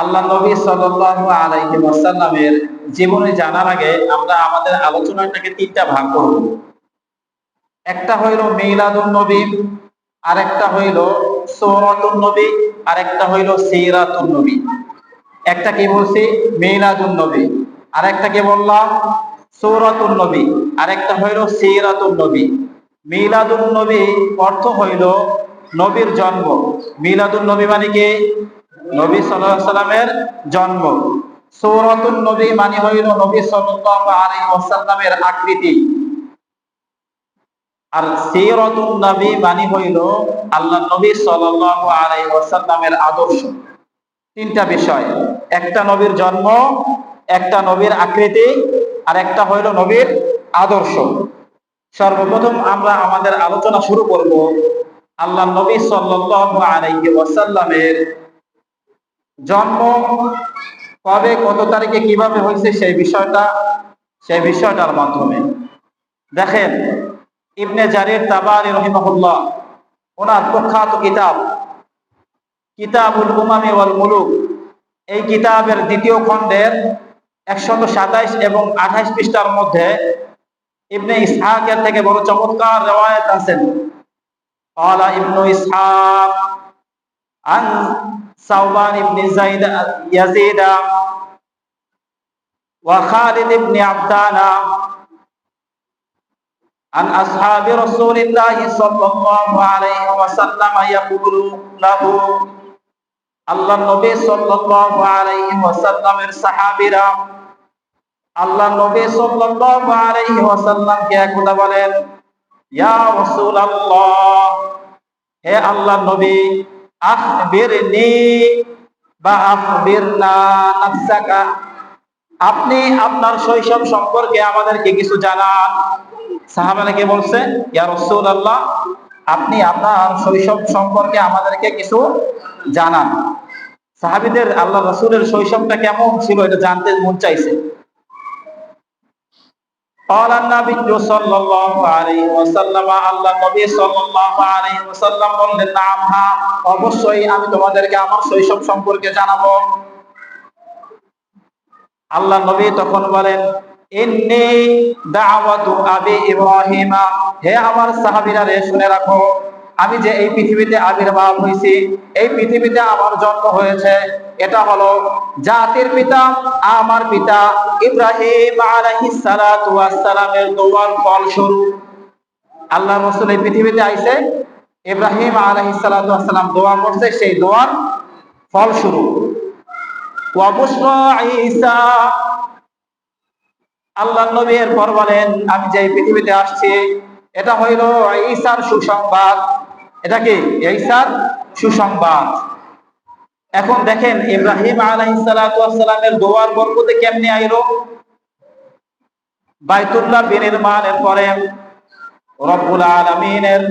আল্লাহ নবী সাল্লাল্লাহু আলাইহি ওয়াসাল্লামের জীবনী জানার আগে আমরা আমাদের আলোচনাটাকে তিনটা ভাগ করব। একটা হইল মিলাদুন নবী, আরেকটা হইল সূরাতুন নবী, আরেকটা হইল সিরাতুন নবী। একটা কি বলছি? মিলাদুন নবী, আরেকটা কি বললাম? সূরাতুন নবী, আরেকটা হইল সিরাতুন নবী। মিলাদুন নবী অর্থ হইল নবীর জন্ম। মিলাদুন নবী মানে কি? নবী সাল্লাল্লাহু আলাইহি ওয়াসাল্লামের জন্ম। সূরাতুন নবী মানে হইল নবী সাল্লাল্লাহু আলাইহি ওয়াসাল্লামের আকৃতি। আর সিরাতুন নবী মানে হইল আল্লাহ নবী সাল্লাল্লাহু আলাইহি ওয়াসাল্লামের আদর্শ। তিনটা বিষয়, একটা নবীর জন্ম, একটা নবীর আকৃতি, আর একটা হইল নবীর আদর্শ। সর্বপ্রথম আমরা আমাদের আলোচনা শুরু করব আল্লাহ নবী সাল্লাল্লাহু আলাইহি ওয়াসাল্লামের জন্ম কবে, কত তারিখে, কিভাবে হয়েছে সেই বিষয়টার মাধ্যমে। দেখেন, ইবনে জারির তাবারি রাহিমাহুল্লাহ ওনার প্রখ্যাত কিতাব কিতাবুল উমামি ওয়াল মুলুক, এই কিতাবের দ্বিতীয় খণ্ডের 127 এবং 28 পৃষ্ঠার মধ্যে ইবনে ইসহাকের থেকে বড় চমৎকার riwayat আছেন। ক্বালা ইবনু ইসহাক আন সাওবান ইবনে ইয়াজিদ ওয়া খালিদ ইবনে আবদানা আন আসহাবি রাসূলিল্লাহ সাল্লাল্লাহু আলাইহি ওয়াসাল্লাম ইয়াকুলু লাহু, আল্লাহ নবী সাল্লাল্লাহু আলাইহি ওয়াসাল্লামের সাহাবীরা আল্লাহ নবী সাল্লাল্লাহু আলাইহি ওয়াসাল্লামকে একদা বলেন, ইয়া রাসূলুল্লাহ, হে আল্লাহ নবী, আখবিরনি বা আখবিরনা নাফসাকা, আপনি আপনার শৈশব সম্পর্কে আমাদেরকে কিছু জানান। সাহাবারা কে বলছে, ইয়া রাসূলুল্লাহ, আপনি আপনার শৈশব সম্পর্কে আমাদেরকে কিছু জানান। সাহাবীদের আল্লাহ রাসূলের শৈশবটা কেমন ছিল এটা জানতে মন চাইছে। ক্বালা নবী সাল্লাল্লাহু আলাইহি ওয়াসাল্লাম, আল্লাহ নবী সাল্লাল্লাহু আলাইহি ওয়াসাল্লাম বললেন, নাম, হ্যাঁ, অবশ্যই আমি তোমাদেরকে আমার শৈশব সম্পর্কে জানাবো। আল্লাহ নবী তখন বলেন, ইন্নী দাওয়াতু আবি ইব্রাহিম, হে আমার সাহাবীরা রে, শুনে রাখো, আমি যে এই পৃথিবীতে আবির্ভাব হয়েছি, এই পৃথিবীতে আমার জন্ম হয়েছে, এটা হলো জাতির পিতা, আমার পিতা ইব্রাহিম আলাইহিস সালাতু ওয়াস সালামের দোয়ার ফলস্বরূপ। আল্লাহ রাসূল এই পৃথিবীতে আইছে, ইব্রাহিম আলাইহিস সালাতু ওয়াস সালাম দোয়া করছে, সেই দোয়ার ফলস্বরূপ। ওয়া বুশরা ঈসা, আল্লাহ নবী এরপর বলেন, আমি যে পৃথিবীতে আসছি এটা হইল ঈসার সুসংবাদ। এটা কি? ঈসার সুসংবাদ। এখন দেখেন, ইব্রাহিম আলাইহিস সালাতু ওয়াস সালামের দোয়ার বরকতে কেমনে আইলো? বাইতুল্লাহ বিনির্মাণের পরে রব্বুল আলামিনের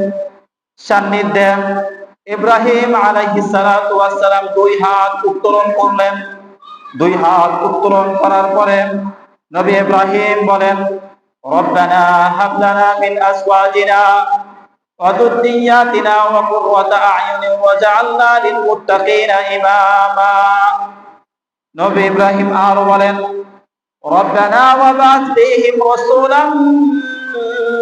সান্নিধ্যে ইব্রাহিম আলাইহিস সালাতু ওয়াস সালাম দুই হাত উত্তোলন করলেন। দুই হাত উত্তোলন করার পরে নবী ইব্রাহিম বলেন, রব্বানা হাব লানা মিন আজওয়াজিনা ওয়া যুররিয়াতিনা ওয়া কুররাতা আ'য়ুনিন ওয়াজআলনা লিল মুত্তাকিনা ইমামা। নবী ইব্রাহিম আর বলেন, রব্বানা ওয়া বা'আথ ফীহিম রাসূলাম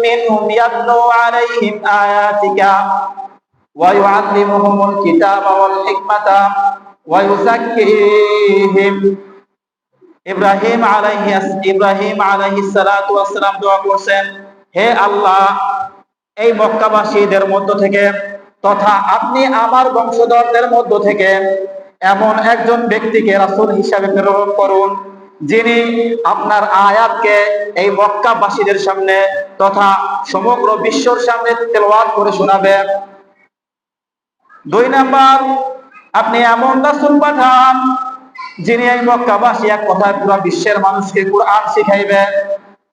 মিনহুম ইয়াতলু আলাইহিম আয়াতিকা ওয়া ইউআল্লিমুহুমুল কিতাবা ওয়াল হিকমাতা ওয়া ইউযাক্কিহিম। ইব্রাহিম আলাইহিস সালাতু ওয়াস সালাম দোয়া করছেন, হে আল্লাহ, এই মক্কাবাসীদের মধ্য থেকে তথা আপনি আমার বংশধরদের মধ্য থেকে এমন একজন ব্যক্তিকে রাসূল হিসাবে প্রেরণ করুন, যিনি আপনার আয়াতকে এই মক্কাবাসীদের সামনে তথা সমগ্র বিশ্বর সামনে তেলাওয়াত করে শোনাবেন। দুই নাম্বার, আপনি এমন রাসূল পাঠান যিনি এই মক্কাবাসী এক কথায় পুরো বিশ্বের মানুষকে কুরআন শিখাইবেন।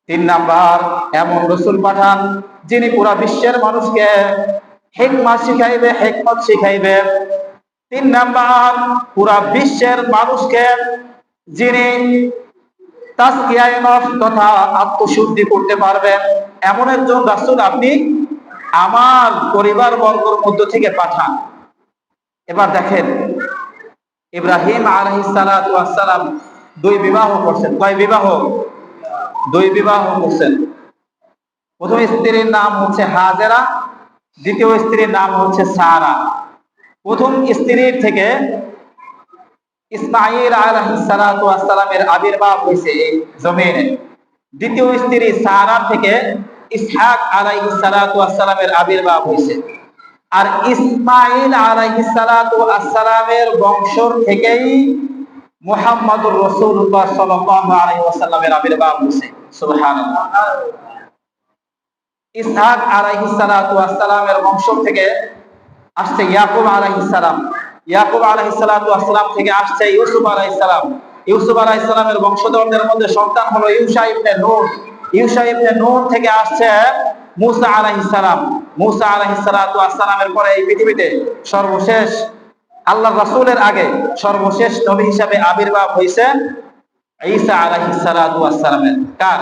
তিন নাম্বার, এমন রাসূল পাঠান যিনি পুরো বিশ্বের মানুষকে হিকমত শিখাইবে। তিন নাম্বার, পুরো বিশ্বের মানুষকে যিনি তাজকিয়ায়ে নফস তথা আত্মশুদ্ধি করতে পারবেন, এমন একজন রাসূল আপনি আমার পরিবার বর্গের মধ্য থেকে পাঠান। এবার দেখেন, ইব্রাহিম আলাইহিস সালাতু ওয়াস সালাম দুই বিবাহ করছেন। কয় বিবাহ? দুই বিবাহ করছেন। প্রথম স্ত্রীর নাম হচ্ছে হাজেরা, দ্বিতীয় স্ত্রীর নাম হচ্ছে সারা। প্রথম স্ত্রীর থেকে ইসমাঈল আলাইহিস সালাতু ওয়াস সালামের আবির্ভাব হয়েছে এই জমিনে। দ্বিতীয় স্ত্রী সারা থেকে ইসহাক আলাইহিস সালাতু ওয়াস সালামের আবির্ভাব হয়েছে। আর ইসমাঈল আলাইহিস সালাতু ওয়াস সালামের বংশ থেকেই মুহাম্মদুর রাসূলুল্লাহ সাল্লাল্লাহু আলাইহি ওয়াসাল্লামের আবির্ভাব হয়েছে। সুবহানাল্লাহ। ইসহাক আলাইহিস সালাতু ওয়াস সালামের বংশ থেকে আসছে ইয়াকুব আলাইহিস সালাম। ইয়াকুব আলাইহিস সালাতু ওয়াস সালাম থেকে আসছে ইউসুফ আলাইহিস সালাম। ইউসুফ আলাইহিস সালামের বংশধরদের মধ্যে সন্তান হলো ইউশা ইবনে নূন। ইউশা ইবনে নূন থেকে আসছে মুসা আলাইহিস সালাম। মুসা আলাইহিস সালাতু ওয়াস সালামের পরে এই পৃথিবীতে সর্বশেষ আল্লাহর রাসূলের আগে সর্বশেষ নবী হিসেবে আবির্ভাব হয়েছেন ঈসা আলাইহিস সালাতু ওয়াস সালামের। কার?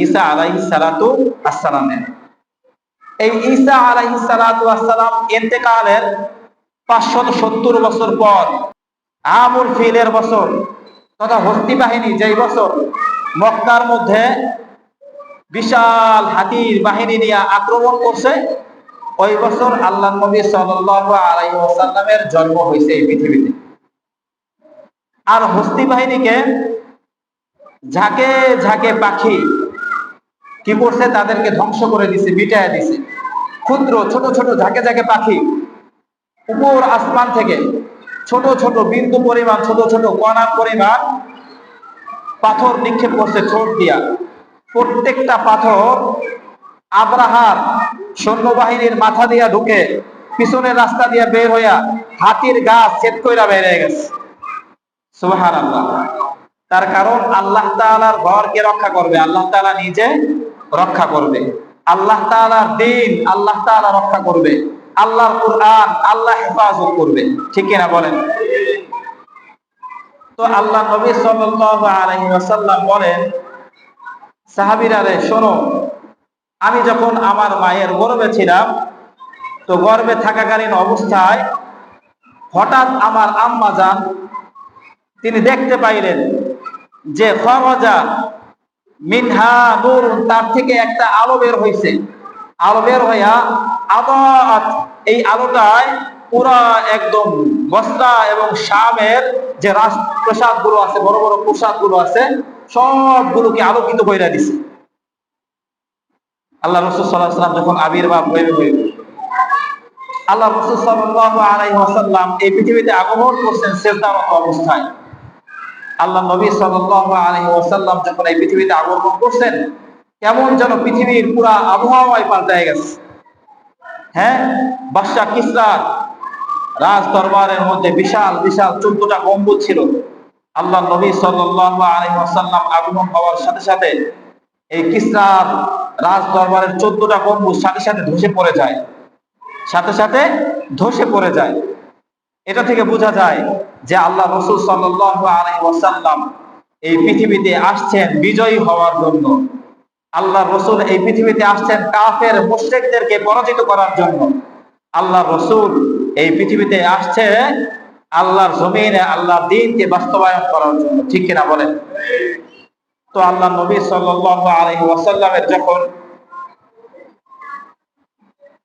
ঈসা আলাইহিস সালাতু ওয়াস সালামের। এই ঈসা আলাইহিস সালাতু ওয়াস সালাম ইন্তেকালের 570 বছর পর আমুল ফিলের বছর তথা হস্তি বাহিনী যেই বছর মক্কার মধ্যে বিশাল হাতির বাহিনী নিয়ে আক্রমণ করছে, ওই বছর আল্লাহর নবী সাল্লাল্লাহু আলাইহি ওয়াসাল্লামের জন্ম হয়েছে এই পৃথিবীতে। আর হস্তি বাহিনীকে ঝাঁকে ঝাঁকে পাখি কি করছে? তাদেরকে ধ্বংস করে দিছে, মিটাইয়া দিছে। ক্ষুদ্র ছোট ছোট ঝাঁকে ঝাঁকে পাখি উপর আসমান থেকে ছোট ছোট বিন্দু পরিমাণ, ছোট ছোট কণার পরিমাণ পাথর নিক্ষেপ করছে ঠোঁট দিয়া। প্রত্যেকটা পাথর আব্রাহার সৈন্যবাহিনীর মাথা দিয়া ঢুকে পিছনের রাস্তা দিয়ে বের হইয়া হাতির গা ছেদ কইরা বের হয়ে গেছে। সুবহানাল্লাহ। তার কারণ আল্লাহ তাআলার ঘরকে রক্ষা করবে, আল্লাহ তাআলা নিজে রক্ষা করবে। আল্লাহ তাআলার দ্বীন আল্লাহ তাআলা রক্ষা করবে। আল্লাহর কুরআন আল্লাহ হেফাজত করবে। ঠিক কিনা বলেন? তো আল্লাহ নবী সাল্লাল্লাহু আলাইহি ওয়াসাল্লাম বলেন, সাহাবীরা রে শোনো, আমি যখন আমার মায়ের গর্ভে ছিলাম, তো গর্ভে থাকাকালীন অবস্থায় হঠাৎ আমার আম্মা জান তিনি দেখতে পাইলেন যে খরজা মিনহা নূর, তার থেকে একটা আলো বের হইছে। আলো বের হইয়া আদাত, এই আলোটায় পুরা একদম বসরা এবং শামের যে রাজপ্রাসাদ গুলো আছে, বড় বড় প্রাসাদ গুলো আছে, সবগুলোকে আলোকিত কইরা দিছে। আল্লাহ রাসূল সাল্লাল্লাহু আলাইহি ওয়াসাল্লাম যখন আবির্ভাব হইবে, আল্লাহ রাসূল সাল্লাল্লাহু আলাইহি ওয়াসাল্লাম এই পৃথিবীতে আগমন করছেন সিজদারত অবস্থায়। আল্লাহ নবী সাল্লাল্লাহু আলাইহি ওয়াসাল্লাম যখন এই পৃথিবীতে আগমন করছেন, কেমন যেন পৃথিবীর পুরা আবহাওয়ায় পাল্টে গেছে। হ্যাঁ, বাদশা কিসরার রাজ দরবারের মধ্যে বিশাল বিশাল 14টা গম্বুজ ছিল। আল্লাহ নবী সাল্লাল্লাহু আলাইহি ওয়াসাল্লাম আগমন হওয়ার সাথে সাথে এই কিসরার রাজ দরবারের 14টা গম্বুজ সাথে সাথে ধসে পড়ে যায়, সাথে সাথে ধসে পড়ে যায়। এটা থেকে বোঝা যায় যে আল্লাহ রাসূল সাল্লাল্লাহু আলাইহি ওয়াসাল্লাম এই পৃথিবীতে আসছেন বিজয়ী হওয়ার জন্য। আল্লাহ রাসূল এই পৃথিবীতে আসছেন কাফের মুশরিকদেরকে পরাজিত করার জন্য। আল্লাহ রাসূল এই পৃথিবীতে আসছে আল্লাহর জমিনে আল্লাহর দ্বীনকে বাস্তবায়ন করার জন্য। ঠিক কিনা বলেন? তো আল্লাহ নবী সাল্লাল্লাহু আলাইহি ওয়াসাল্লামের যখন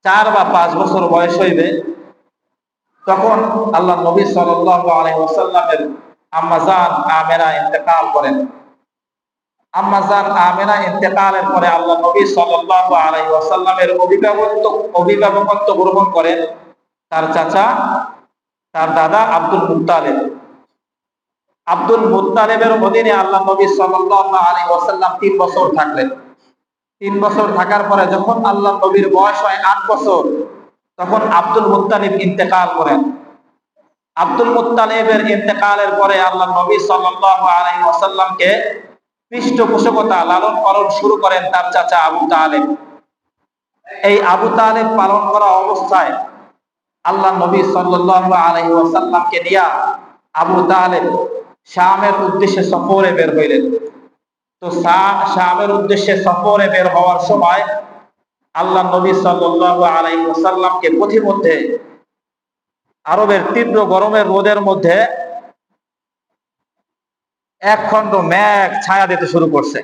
4 বা 5 বছর বয়স হইবে, তখন আল্লাহ নবী সাল্লাল্লাহু আলাইহি ওয়াসাল্লামের আম্মা জান আমেনা ইন্তেকাল করেন। আম্মা জান আমেনা ইন্তেকালের পরে আল্লাহ নবী সাল্লাল্লাহু আলাইহি ওয়াসাল্লামের অভিভাবকত্ব গ্রহণ করেন তার চাচা, তার দাদা আব্দুল মুত্তালিব। আব্দুল মুত্তালিবের অধীনে আল্লাহ নবী সাল্লাল্লাহু আলাইহি ওয়াসাল্লাম 3 বছর থাকলেন। 3 বছর থাকার পরে যখন আল্লাহ নবীর বয়স হয় 8 বছর, তখন আব্দুল মুত্তালিব ইন্তেকাল করেন। আব্দুল মুত্তালিবের ইন্তেকালের পরে আল্লাহ নবী সাল্লাল্লাহু আলাইহি ওয়াসাল্লামকে পৃষ্ঠপোষকতা লালন পালন শুরু করেন তার চাচা আবু তালেব। এই আবু তালেব পালন করা অবস্থায় আল্লাহ নবী সাল্লাল্লাহু আলাইহি ওয়াসাল্লামকে নিয়ে আবু তালেব শামের উদ্দেশ্যে সফরে বের হইলেন। তো শামের উদ্দেশ্যে সফরে বের হওয়ার সময় আল্লাহ নবী সাল্লাল্লাহু আলাইহি ওয়াসাল্লামকে পথিমধ্যে আরবের তীব্র গরমের রোদের মধ্যে এক খণ্ড মেঘ ছায়া দিতে শুরু করছে।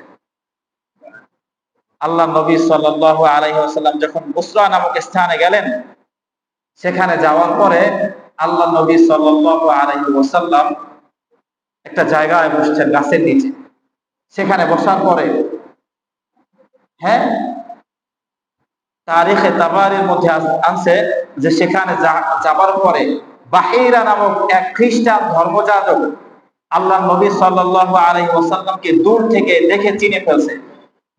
আল্লাহ নবী সাল্লাল্লাহু আলাইহি ওয়াসাল্লাম যখন বুসরা নামক স্থানে গেলেন, সেখানে যাওয়ার পরে আল্লাহ নবী সাল্লাল্লাহু আলাইহি ওয়াসাল্লাম একটা জায়গায় বসছেন গাছের নিচে। সেখানে বসার পরে, হ্যাঁ, তারিখে তাবারির মধ্যে আনছে যে সেখানে যাবার পরে বাহিরা নামক এক খ্রিস্টান ধর্মযাজক আল্লাহ নবী সাল্লাল্লাহু আলাইহি ওয়াসাল্লামকে দূর থেকে দেখে চিনে ফেলছে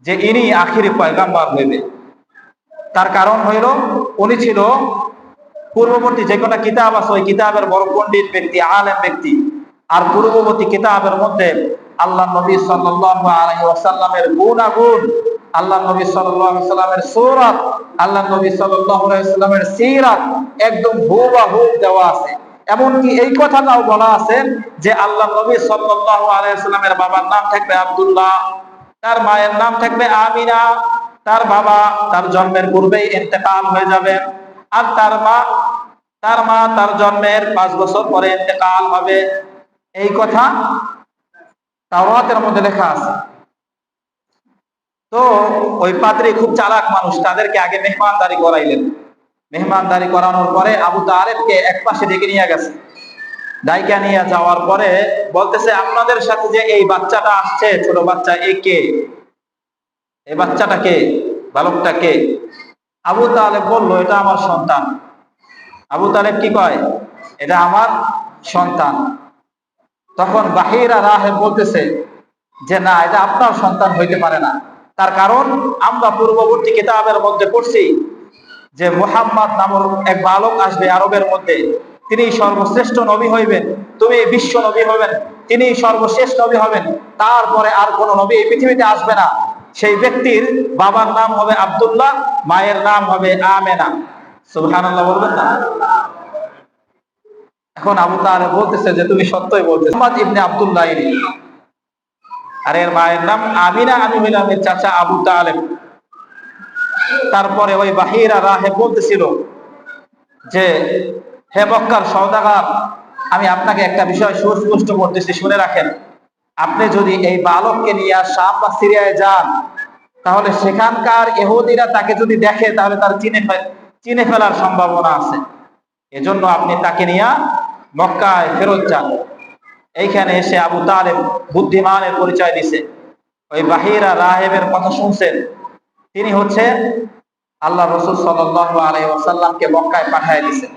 যে ইনি আখিরি পয়গাম্বর হইবে। তার কারণ হইল উনি ছিল পূর্ববর্তী যে কোনো কিতাব আছে ওই কিতাবের বড় পণ্ডিত ব্যক্তি, আলেম ব্যক্তি। আর পূর্ববর্তী কিতাবের মধ্যে আল্লাহ নবী সাল্লাল্লাহু আলাইহি ওয়াসাল্লামের গুণাগুণ, আল্লাহ নবী সাল্লাল্লাহু আলাইহি ওয়াসাল্লামের সূরাত, আল্লাহ নবী সাল্লাল্লাহু আলাইহি ওয়াসাল্লামের সিরাত একদম হুবহু দেওয়া আছে। এমনকি এই কথাটাও বলা আছে যে আল্লাহ নবী সাল্লাল্লাহু আলাইহি ওয়াসাল্লামের বাবার নাম থাকবে আব্দুল্লাহ, তার মায়ের নাম থাকবে আমিনা, তার বাবা তার জন্মের পূর্বেই ইন্তেকাল হয়ে যাবে, আর তার মা তার জন্মের 5 বছর পরে ইন্তেকাল হবে। এই কথা তাওরাতের মধ্যে লেখা আছে। তো ওই পাদ্রী খুব চালাক মানুষ, তাদেরকে আগে মেহমানদারি করাইলেন। মেহমানদারি করানোর পরে আবু তালেবকে এক পাশে ডেকে নিয়ে গেছে। ডাইকা নিয়ে যাওয়ার পরে বলতেছে, আপনাদের সাথে যে এই বাচ্চাটা আসছে, ছোট বাচ্চা, এ কে? এই বাচ্চাটা কে? বালকটা কে? আবু তালেব বলল, এটা আমার সন্তান। আবু তালেব কি কয়? এটা আমার সন্তান। তখন বাহিরা রাহেব বলতেছে যে না, এটা আপনার সন্তান হইতে পারে না। তার কারণ আমরা পূর্ববর্তী কিতাবের মধ্যে পড়ছি যে মুহাম্মদ নামক এক বালক আসবে আরবের মধ্যে, তিনি সর্বশ্রেষ্ঠ নবী হইবেন, তুমি বিশ্ব নবী হবেন, তিনি সর্বশেষ নবী হবেন, তারপরে আর কোন নবী এই পৃথিবীতে আসবে না। সেই ব্যক্তির বাবার নাম হবে আব্দুল্লাহ, মায়ের নাম হবে আমেনা। সুবহানাল্লাহ বলবেন না? এখন আবু তালেব বলতেছে যে তুমি সত্যই বলতেছো, মুহাম্মদ ইবনে আব্দুল্লাহ ইনি, আর এর মায়ের নাম আমিনা, আমি হইলাম এর চাচা আবু তালেব। তারপরে ওই বাহিরা রাহেব বলতেছিল যে হে মক্কার সওদাগর, আমি আপনাকে একটা বিষয় সুস্পষ্ট করতেছি, শুনে রাখেন। আপনি যদি এই বালককে নিয়ে শাম বা সিরিয়ায় যান, তাহলে সেখানকার ইহুদিরা তাকে যদি দেখে তাহলে তার চিনে ফেলার সম্ভাবনা আছে। এজন্য আপনি তাকে নিয়ে মক্কায় ফেরত যান। এইখানে এসে আবু তালেব বুদ্ধিমানের পরিচয় দিছে। ওই বাহিরা রাহেবের কথা শুনছেন, তিনি হচ্ছে আল্লাহ রাসূল সাল্লাল্লাহু আলাইহি ওয়াসাল্লামকে মক্কায় পাঠিয়ে দিয়েছেন।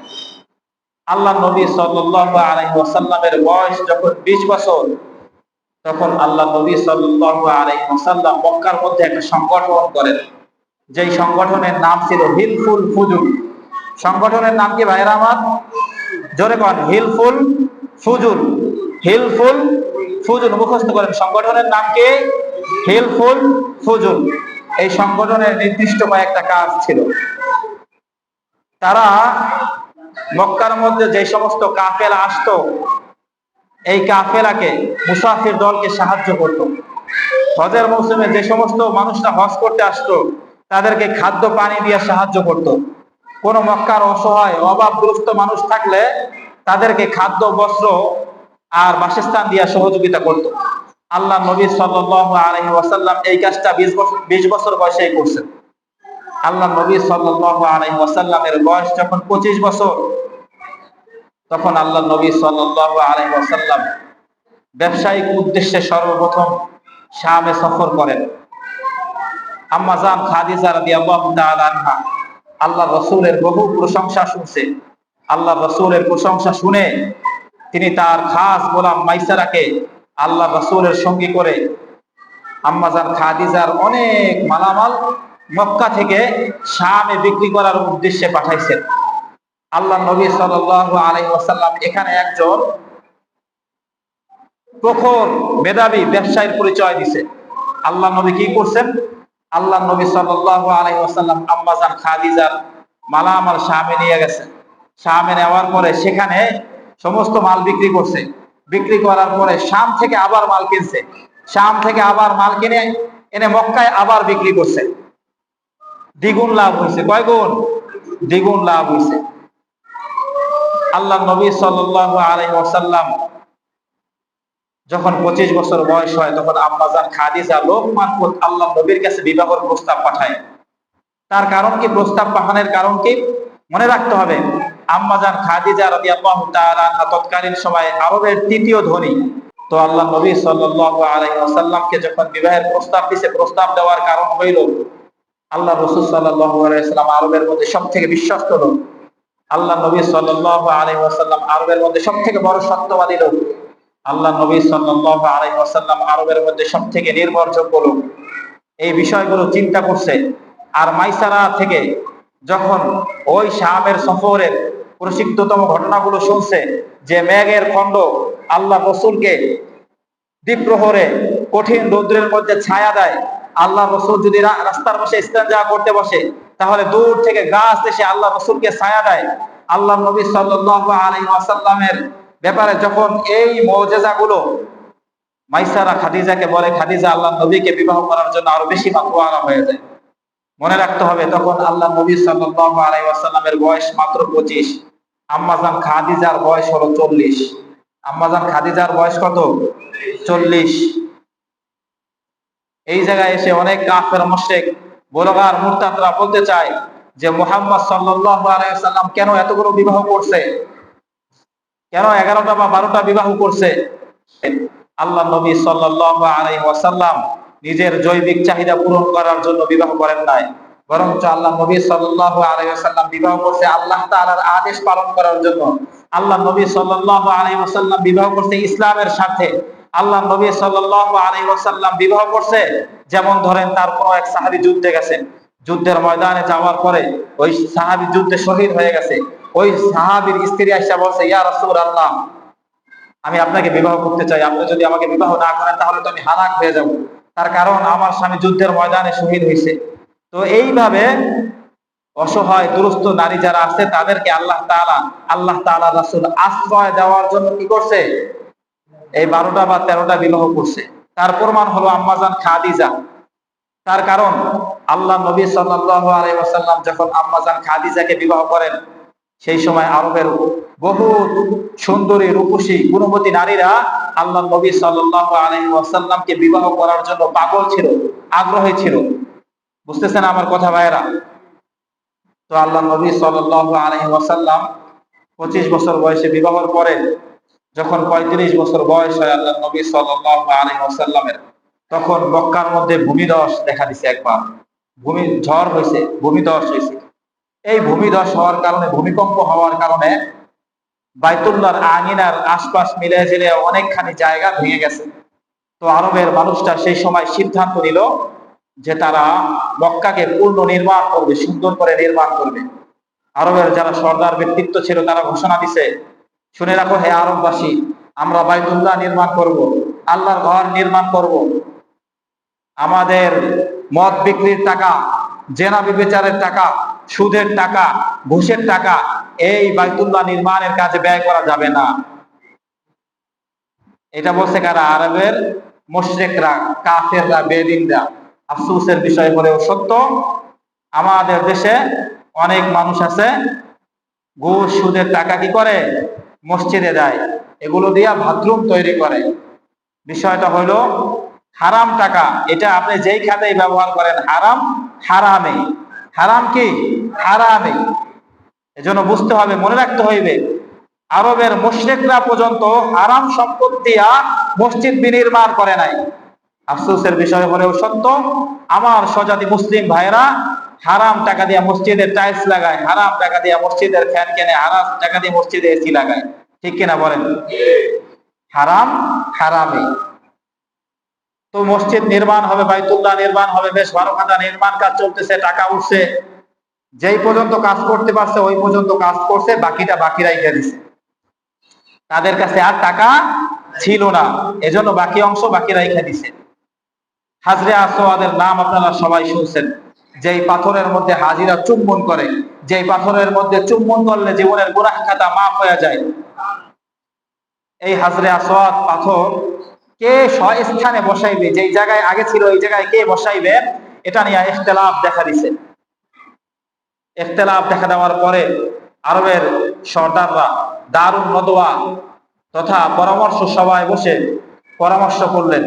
আল্লাহ নবী সাল্লাল্লাহু আলাইহি ওয়াসাল্লামের বয়স যখন 20 বছর, তখন আল্লাহ নবী সাল্লাল্লাহু আলাইহি ওয়াসাল্লাম মক্কার মধ্যে একটা সংগঠন করেন, যেই সংগঠনের নাম ছিল হিলফুল ফুজুল। সংগঠনের নাম কি ভাইরা আমার? জোরে কোন, হিলফুল ফুজুল। হিলফুল ফুজুল মুখস্থ করেন। সংগঠনের নাম কি? হিলফুল ফুজুল। এই সংগঠনের নির্দিষ্ট কয়েকটা কাজ ছিল। তারা মক্কার মধ্যে যে সমস্ত কাফেলা আসতো, এই কাফেলাকে, মুসাফির দলকে সাহায্য করত। হজের মৌসুমে যে সমস্ত মানুষরা হজ করতে আসতো, তাদেরকে খাদ্য পানি দিয়ে সাহায্য করত। কোন মক্কার অসহায় অভাবগ্রস্ত মানুষ থাকলে তাদেরকে খাদ্য, বস্ত্র আর বাসস্থান দিয়ে সহযোগিতা করত। আল্লাহ নবী সাল্লাল্লাহু আলাইহি ওয়াসাল্লাম এই কাজটা 20 বছর বয়সেই করছেন। আল্লাহ নবী সাল্লাল্লাহু আলাইহি ওয়াসাল্লামের বয়স যখন 25 বছর, তখন আল্লাহ নবী সাল্লাল্লাহু আলাইহি ওয়াসাল্লাম ব্যবসায়িক উদ্দেশ্যে সর্বপ্রথম শামে সফর করেন। আম্মা জান খাদিজা রাদিয়াল্লাহু তাআলা আনহা আল্লাহ রাসূলের বহু প্রশংসা শুনছে। আল্লাহ রাসূলের প্রশংসা শুনে তিনি তার খাস গোলাম মাইসারাকে আল্লাহ রাসূলের সঙ্গী করে আম্মা জান খাদিজার অনেক মালামাল মক্কা থেকে শামে বিক্রি করার উদ্দেশ্যে পাঠাইছেন। আল্লাহ নবী সাল্লাল্লাহু আলাইহি ওয়াসাল্লাম এখানে একজন প্রখর মেধাবী ব্যবসায়ীর পরিচয় দিছে। আল্লাহ নবী কি করছেন? আল্লাহ নবী সাল্লাল্লাহু আলাইহি ওয়াসাল্লাম আম্মা জান খাদিজার মালামাল শামে নিয়ে গেছেন। শামে নেওয়ার পরে সেখানে সমস্ত মাল বিক্রি করছে। বিক্রি করার পরে শাম থেকে আবার মাল কিনছে। শাম থেকে আবার মাল কিনে এনে মক্কায় আবার বিক্রি করছে। দ্বিগুণ লাভ হয়েছে। কয় গুণ? দ্বিগুণ লাভ হয়েছে। আল্লাহ নবী সাল্লাল্লাহু আলাইহি ওয়াসাল্লাম যখন 25 বছর বয়স হয় তখন আম্মাজান খাদিজা লোক মারফত আল্লাহ নবীর কাছে বিবাহের প্রস্তাব পাঠায়। তার কারণ কি? প্রস্তাব পাঠানোর কারণ কি মনে রাখতে হবে। আম্মাজান খাদিজা রাদিয়াল্লাহু তাআলা তৎকালীন সময়ে আরবের তৃতীয় ধনী। তো আল্লাহ নবী সাল্লাল্লাহু আলাইহি ওয়াসাল্লামকে যখন বিবাহের প্রস্তাব দিয়েছে, প্রস্তাব দেওয়ার কারণ হইল আল্লাহ রাসূল সাল্লাল্লাহু আলাইহি ওয়াসাল্লাম আরবের মধ্যে সবথেকে বিশ্বস্ত লোক। আল্লাহ নবী সাল্লাল্লাহু আলাইহি ওয়াসাল্লাম আরবের মধ্যে সবথেকে বড় সত্যবাদী লোক। আল্লাহ নবী সাল্লাল্লাহু আলাইহি ওয়াসাল্লাম আরবের মধ্যে সবথেকে নির্ভরযোগ্য লোক। এই বিষয়গুলো চিন্তা করছে। আর মাইসারা থেকে যখন ওই শামের সফরের প্রসিদ্ধতম ঘটনাগুলো শুনছে যে মেঘের খণ্ড আল্লাহ রসুলকে দ্বীপ্রহরে কঠিন রৌদ্রের মধ্যে ছায়া দেয়, আল্লাহ রসুল যদি রাস্তার পাশে ইস্তেঞ্জা করতে বসে তাহলে দূর থেকে গাছ এসে আল্লাহ রসুলকে ছায়া দেয়। আল্লাহ নবী সাল্লাল্লাহু আলাইহি ওয়াসাল্লামের ব্যাপারে যখন এই মুজিজাগুলো মাইসারা খাদিজাকে বলে, খাদিজা আল্লাহ নবীকে বিবাহ করার জন্য আরো বেশি মাতোয়ারা হয়ে যায়। মনে রাখতে হবে তখন আল্লাহ নবী সাল্লাল্লাহু আলাইহি ওয়াসাল্লামের বয়স মাত্র 25, আম্মাজান খাদিজার বয়স হলো 40। আম্মাজান খাদিজার বয়স কত? 40। এই জায়গায় এসে অনেক কাফের মুশরিক বুলগার মুরতাদরা বলতে চায় যে মুহাম্মদ সাল্লাল্লাহু আলাইহি ওয়াসাল্লাম কেন এতগুলো বিবাহ করছে, কেন 11টা বা 12টা বিবাহ করছে? আল্লাহ নবী সাল্লাল্লাহু আলাইহি ওয়াসাল্লাম নিজের জৈবিক চাহিদা পূরণ করার জন্য বিবাহ করেন নাই, বরঞ্চ আল্লাহ নবী সাল্লাল্লাহু আলাইহি ওয়াসাল্লাম বিবাহ করছে আল্লাহ তাআলার আদেশ পালন করার জন্য। আল্লাহ নবী সাল্লাল্লাহু আলাইহি ওয়াসাল্লাম বিবাহ করছে ইসলামের স্বার্থে। আল্লাহ নবী সাল্লাল্লাহু আলাইহি ওয়াসাল্লাম বিবাহ করছে, যেমন ধরেন তার কোনো এক সাহাবী যুদ্ধে গেছেন, যুদ্ধের ময়দানে যাওয়ার পরে ওই সাহাবী যুদ্ধে শহীদ হয়ে গেছে। ওই সাহাবীর স্ত্রী আয়েশা বলছে, ইয়া রাসূলুল্লাহ, আমি আপনাকে বিবাহ করতে চাই, আপনি যদি আমাকে বিবাহ না করেন তাহলে তো আমি হালাক হয়ে যাব, তার কারণ আমার স্বামী যুদ্ধের ময়দানে শহীদ হয়েছে। তো এইভাবে অসহায় দুরস্থ নারী যারা আছে তাদেরকে আল্লাহ তাআলা রাসূল আশ্রয় দেওয়ার জন্য কি করছে? এই 12টা বা 13টা বিবাহ করছে। তার প্রমাণ হলো আম্মাজান খাদিজা। তার কারণ আল্লাহ নবী সাল্লাল্লাহু আলাইহি ওয়াসাল্লাম যখন আম্মাজান খাদিজাকে বিবাহ করেন, সেই সময় আরবের বহু সুন্দরী রূপসী গুণবতী নারীরা আল্লাহ নবী সাল্লাল্লাহু আলাইহি ওয়াসাল্লামকে বিবাহ করার জন্য পাগল ছিল, আগ্রহী ছিল। বুঝতেছেন আমার কথা ভাইরা? তো আল্লাহ নবী সাল্লাল্লাহু আলাইহি ওয়াসাল্লাম 25 বছর বয়সে বিবাহের পরে যখন 35 বছর বয়স হয় আল্লাহ নবী সাল্লাল্লাহু আলাইহি ওয়াসাল্লামের, তখন মক্কার মধ্যে ভূমিধস দেখা দিছে। একবার ঝড় হয়েছে, ভূমিধস হয়েছে। এই ভূমিধস হওয়ার কারণে, ভূমিকম্প হওয়ার কারণে বাইতুল্লাহর আঙিনার আশপাশ মিলে জেলে অনেকখানি জায়গা ভেঙে গেছে। তো আরবের মানুষটা সেই সময় সিদ্ধান্ত নিল যে তারা মক্কাকে পূর্ণ নির্মাণ করবে, সুন্দর করে নির্মাণ করবে। আরবের যারা সর্দার ব্যক্তিত্ব ছিল তারা ঘোষণা দিছে, শুনে রাখো হে আরববাসী, আমরা বাইতুল্লাহ নির্মাণ করব, আল্লাহর ঘর নির্মাণ করব। আমাদের মদ বিক্রির টাকা, জেনা বিবেচারের টাকা, সুদের টাকা, ঘুষের টাকা এই বাইতুল্লাহ নির্মাণের কাজে ব্যয় করা যাবে না। এটা বলছে কারা? আরবের মুশরিকরা, কাফেররা, বেদিনরা। আফসোসের বিষয় হলেও সত্য, আমাদের দেশে অনেক মানুষ আছে ঘুষ সুদের টাকা কি করে? মসজিদে দেয়, এগুলো দিয়া বাথরুম তৈরি করে। বিষয়টা হলো হারাম টাকা, এটা আপনি যেই খাতেই ব্যবহার করেন হারাম, হারামে। হারাম কি? হারামে। এজন্য বুঝতে হবে, মনে রাখতে হইবে, আরবের মুশরিকরা পর্যন্ত হারাম সম্পদ দিয়া মসজিদ বিনির্মাণ করে নাই। আফসোসের বিষয় হলেও সত্য, আমার স্বজাতি মুসলিম ভাইরা হারাম টাকা দিয়ে মসজিদের টাইলস লাগায়, হারাম টাকা দিয়ে মসজিদের ফ্যান কেনে, হারাম টাকা দিয়ে মসজিদে এসি লাগায়। ঠিক কিনা বলেন? হারাম হারামে। তো মসজিদ নির্মাণ হবে, বাইতুল্লাহ নির্মাণ হবে, বেশ 12 খানা নির্মাণ কাজ চলতেছে, টাকা উঠছে। যেই পর্যন্ত কাজ করতে পারছে ওই পর্যন্ত কাজ করছে, বাকিটা বাকি রাইখা দিছে। তাদের কাছে আর টাকা ছিল না, এজন্য বাকি অংশ বাকি রাইখা দিছে। হাজরে আসওয়াদের নাম আপনারা সবাই শুনছেন, যেই পাথরের মধ্যে হাজিরা চুম্বন করে, যেই পাথরের মধ্যে চুম্বন করলে জীবনের গুনাহ খাতা মাফ হয়ে যায়। এই হাজরে আসওয়াদ পাথর কে স্থানে বসাইবে, যেই জায়গায় আগে ছিল এই জায়গায় কে বসাইবে, এটা নিয়ে ইখতিলাফ দেখা দিছে। ইখতিলাফ দেখা দেওয়ার পরে আরবের সর্দাররা দারুন নদওয়া তথা পরামর্শ সভায় বসে পরামর্শ করলেন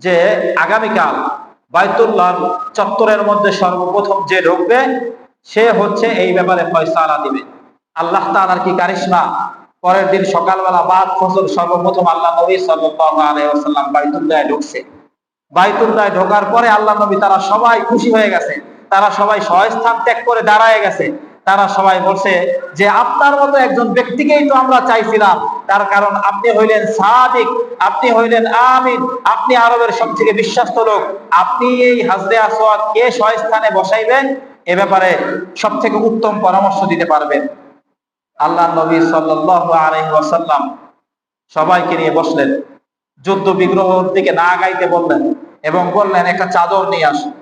যে আগামীকাল বাইতুল্লাহ চত্বরের মধ্যে সর্বপ্রথম যে ঢুকবে সে হচ্ছে এই ব্যাপারে ফয়সালা দিবে। আল্লাহ তাআলার কি কারিশমা! পরের দিন সকালবেলা বাদ ফজর সর্বপ্রথম আল্লাহ নবী সাল্লাল্লাহু আলাইহি ওয়াসাল্লাম বাইতুল্লাহে ঢুকছে। বাইতুল্লাহে ঢোকার পরে আল্লাহ নবী তারা সবাই খুশি হয়ে গেছে, তারা সবাই স্বস্থান ত্যাগ করে দাঁড়ায় গেছে। তারা সবাই বলছে যে আপনার মতো একজন ব্যক্তিকেই তো আমরা চাইছিলাম, তার কারণ আপনি হইলেন সাদিক, আপনি হইলেন আমিন, আপনি আরবের সবথেকে বিশ্বস্ত লোক, আপনি এই হাজরে আসওয়াদ কে স্বস্থানে বসাইবেন এ ব্যাপারে সবথেকে উত্তম পরামর্শ দিতে পারবেন। আল্লাহ নবী সাল্লাল্লাহু আলাইহি ওয়াসাল্লাম সবাইকে নিয়ে বসলেন, যুদ্ধ বিগ্রহের দিকে না গাইতে বললেন এবং বললেন একটা চাদর নিয়ে আসুন।